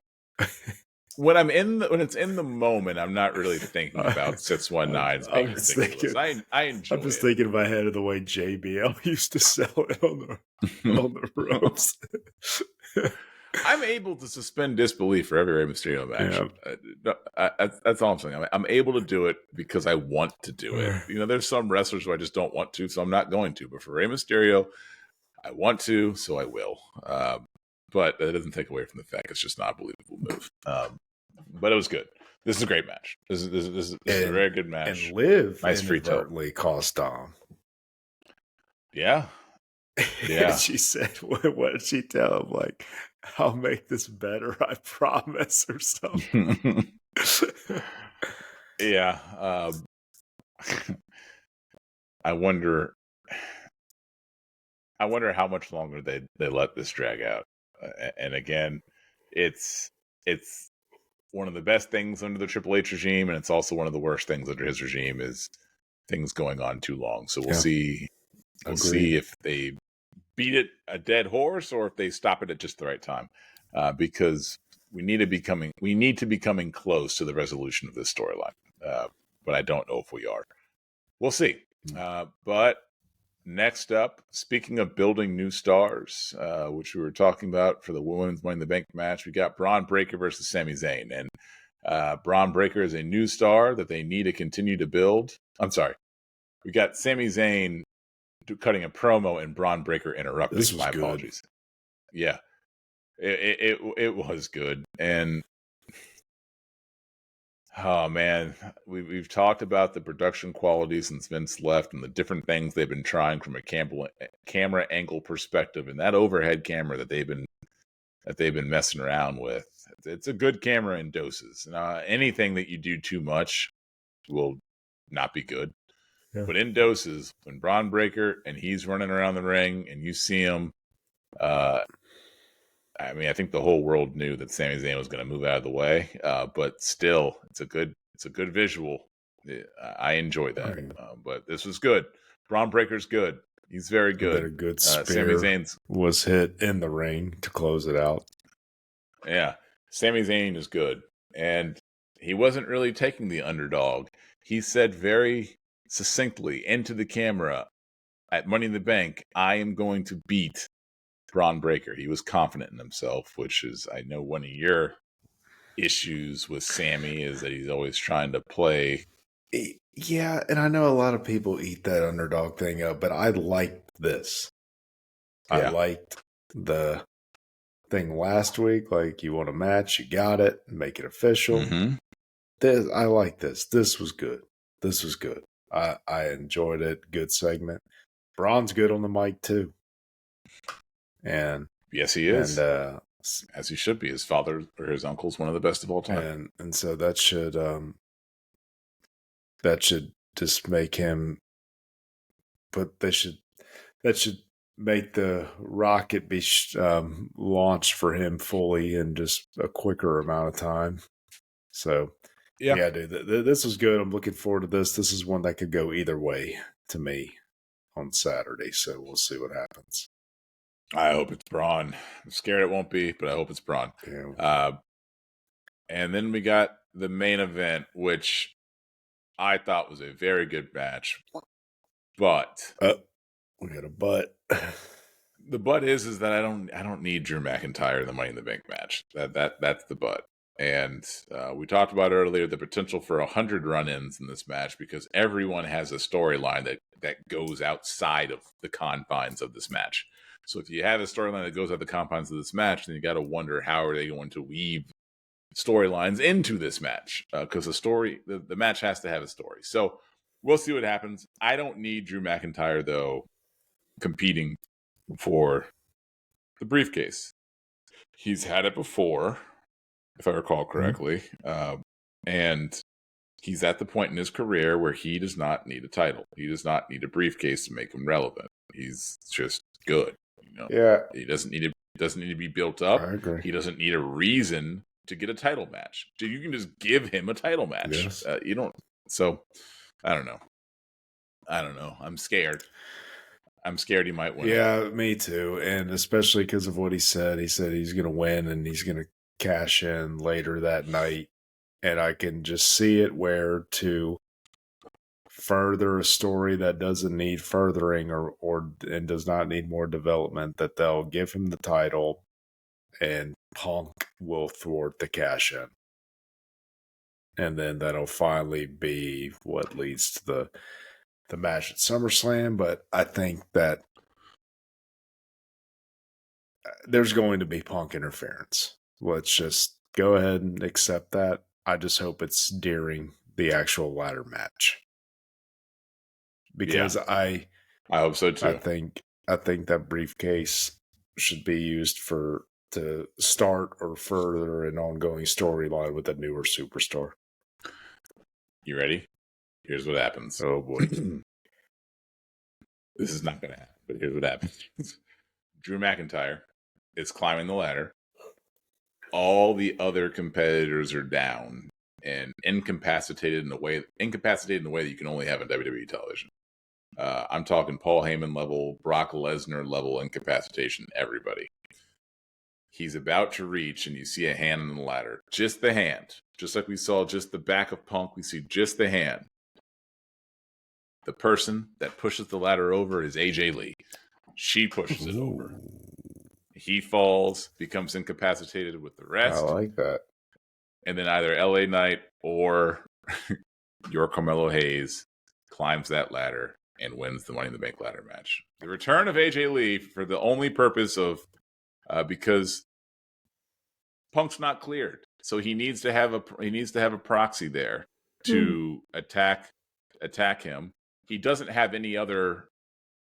when it's in the moment. I'm not really thinking about 619s being ridiculous. I enjoy. I'm just thinking in my head of the way JBL used to sell it on the ropes. I'm able to suspend disbelief for every Rey Mysterio match. That's all I'm saying. I'm able to do it because I want to do it. There's some wrestlers who I just don't want to, so I'm not going to. But for Rey Mysterio, I want to, so I will. But that doesn't take away from the fact it's just not a believable move. But it was good. This is a great match. This is a very good match. And Liv nice inadvertently cost Dom. Yeah. Yeah. She said, what did she tell him? Like, I'll make this better, I promise, or something. Yeah. I wonder how much longer they let this drag out. And again, it's one of the best things under the Triple H regime, and it's also one of the worst things under his regime is things going on too long. So we'll see. We'll see if they beat it a dead horse or if they stop it at just the right time, because we need to be coming close to the resolution of this storyline. But I don't know if we are. We'll see. But next up, speaking of building new stars, which we were talking about for the Women's Money in the Bank match, we got Braun Breaker versus Sami Zayn. And Braun Breaker is a new star that they need to continue to build. I'm sorry. We got Sami Zayn cutting a promo and Braun Breaker interrupting. This was My good. apologies. Yeah. It was good. And oh man, we've talked about the production quality since Vince left and the different things they've been trying from a camera angle perspective, and that overhead camera that they've been messing around with. It's a good camera in doses. Anything that you do too much will not be good. Yeah. But in doses, when Braun Breaker and he's running around the ring and you see him, I think the whole world knew that Sami Zayn was going to move out of the way, but still, it's a good visual. I enjoy that. Right. But this was good. Braun Breaker's good. He's very good. A good spear Sami Zayn was hit in the ring to close it out. Yeah, Sami Zayn is good, and he wasn't really taking the underdog. He said very succinctly into the camera at Money in the Bank, "I am going to beat Braun Breaker." He was confident in himself, which is, I know, one of your issues with Sammy is that he's always trying to play. Yeah, and I know a lot of people eat that underdog thing up, but I liked this. Yeah. I liked the thing last week. Like, you want a match, you got it, make it official. Mm-hmm. I like this. This was good. I enjoyed it. Good segment. Braun's good on the mic too. And yes, he is. And as he should be. His father or his uncle's one of the best of all time. And so that should just make him. But that should make the rocket be launched for him fully in just a quicker amount of time. So yeah, dude, this was good. I'm looking forward to this. This is one that could go either way to me on Saturday. So we'll see what happens. I hope it's Braun. I'm scared it won't be, but I hope it's Braun. Yeah. And then we got the main event, which I thought was a very good match. But we got a but. The but is that I don't need Drew McIntyre in the Money in the Bank match. That's the but. And we talked about earlier the potential for 100 run-ins in this match because everyone has a storyline that goes outside of the confines of this match. So if you have a storyline that goes out the confines of this match, then you got to wonder how are they going to weave storylines into this match because the match has to have a story. So we'll see what happens. I don't need Drew McIntyre though competing for the briefcase. He's had it before, if I recall correctly, and he's at the point in his career where he does not need a title. He does not need a briefcase to make him relevant. He's just good. Yeah. He doesn't need to be built up. I agree. He doesn't need a reason to get a title match. You can just give him a title match. Yes. You don't. So I don't know. I'm scared. I'm scared he might win. Yeah, me too. And especially because of what he said. He said he's going to win and he's going to cash in later that night. And I can just see it where to further a story that doesn't need furthering and does not need more development, that they'll give him the title and Punk will thwart the cash in. And then that'll finally be what leads to the match at SummerSlam. But I think that there's going to be Punk interference. Let's just go ahead and accept that. I just hope it's during the actual ladder match. Because I hope so too. I think that briefcase should be used to start or further an ongoing storyline with a newer superstar. You ready? Here's what happens. Oh boy. This is not going to happen, but here's what happens. Drew McIntyre is climbing the ladder. All the other competitors are down and incapacitated in the way that you can only have on WWE television. I'm talking Paul Heyman level, Brock Lesnar level incapacitation, everybody. He's about to reach, and you see a hand on the ladder. Just the hand. Just like we saw just the back of Punk, we see just the hand. The person that pushes the ladder over is AJ Lee. She pushes it over. He falls, becomes incapacitated with the rest. I like that. And then either LA Knight or your Carmelo Hayes climbs that ladder and wins the Money in the Bank ladder match. The return of AJ Lee for the only purpose of because Punk's not cleared, so he needs to have a proxy there to attack him. He doesn't have any other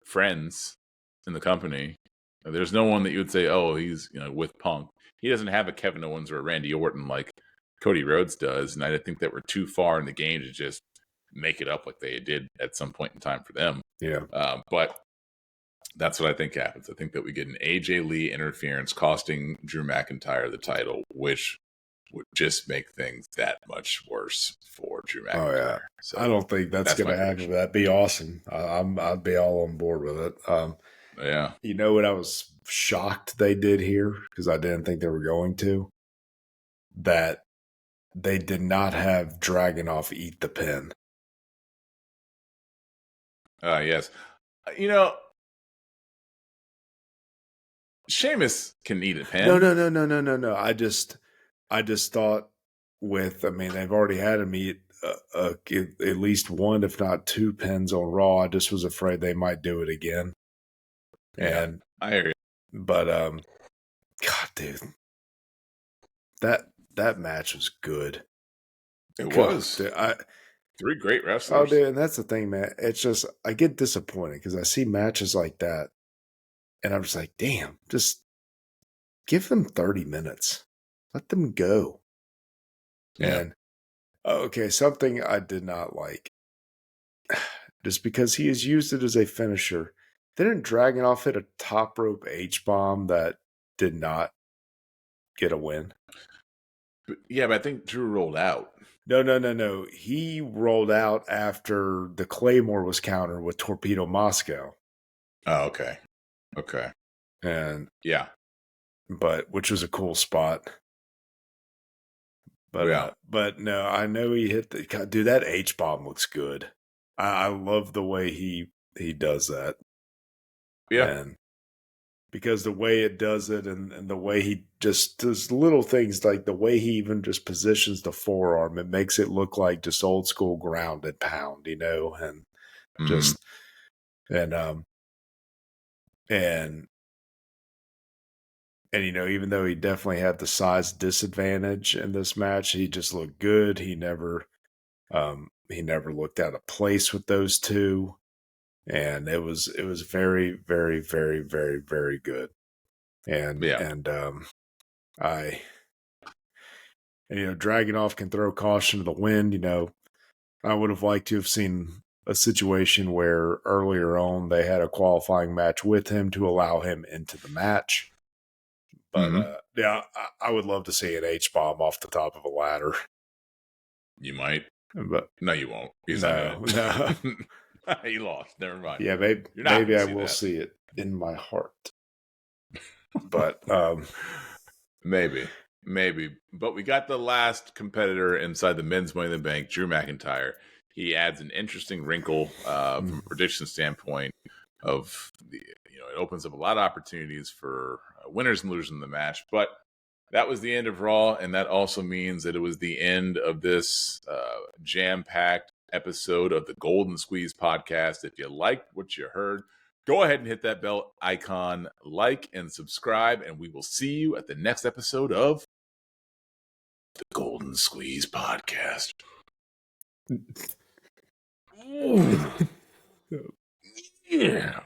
friends in the company. There's no one that you would say, oh, he's with Punk. He doesn't have a Kevin Owens or a Randy Orton like Cody Rhodes does, and I think that we're too far in the game to just make it up like they did at some point in time for them. Yeah. But that's what I think happens. I think that we get an AJ Lee interference costing Drew McIntyre the title, which would just make things that much worse for Drew McIntyre. Oh, yeah. So I don't think that's going to happen. That'd be awesome. I'd be all on board with it. Yeah. You know what I was shocked they did here? Because I didn't think they were going to. That they did not have Dragunov eat the pin. Yes. Sheamus can eat a pin. No. I just thought they've already had him eat at least one, if not two pins on Raw. I just was afraid they might do it again. And I hear you. But God, dude, that match was good. It was. Dude, three great wrestlers. Oh, dude, and that's the thing, man. It's just I get disappointed because I see matches like that, and I'm just like, damn, just give them 30 minutes, let them go. Yeah. And okay, something I did not like, just because he has used it as a finisher. Didn't Dragunov hit a top rope H-bomb that did not get a win? But I think Drew rolled out. No. He rolled out after the Claymore was countered with Torpedo Moscow. Oh, okay. And yeah, but which was a cool spot. But but no, I know he hit the dude. That H-bomb looks good. I love the way he does that. Yeah. And because the way it does it and the way he just does little things, like the way he even just positions the forearm, it makes it look like just old school ground and pound, and just, and even though he definitely had the size disadvantage in this match, he just looked good. He never looked out of place with those two. And it was very, very, very, very, very good. And Dragunov can throw caution to the wind. I would have liked to have seen a situation where earlier on they had a qualifying match with him to allow him into the match. But I would love to see an H-bomb off the top of a ladder. You might, but no, you won't. No. He lost. Never mind. Yeah, maybe I will see it in my heart. But maybe. But we got the last competitor inside the men's Money in the Bank, Drew McIntyre. He adds an interesting wrinkle from a prediction standpoint. of the, it opens up a lot of opportunities for winners and losers in the match. But that was the end of Raw, and that also means that it was the end of this jam-packed episode of the Golden Squeeze podcast. If you liked what you heard, go ahead and hit that bell icon, like and subscribe, and we will see you at the next episode of the Golden Squeeze podcast. Yeah.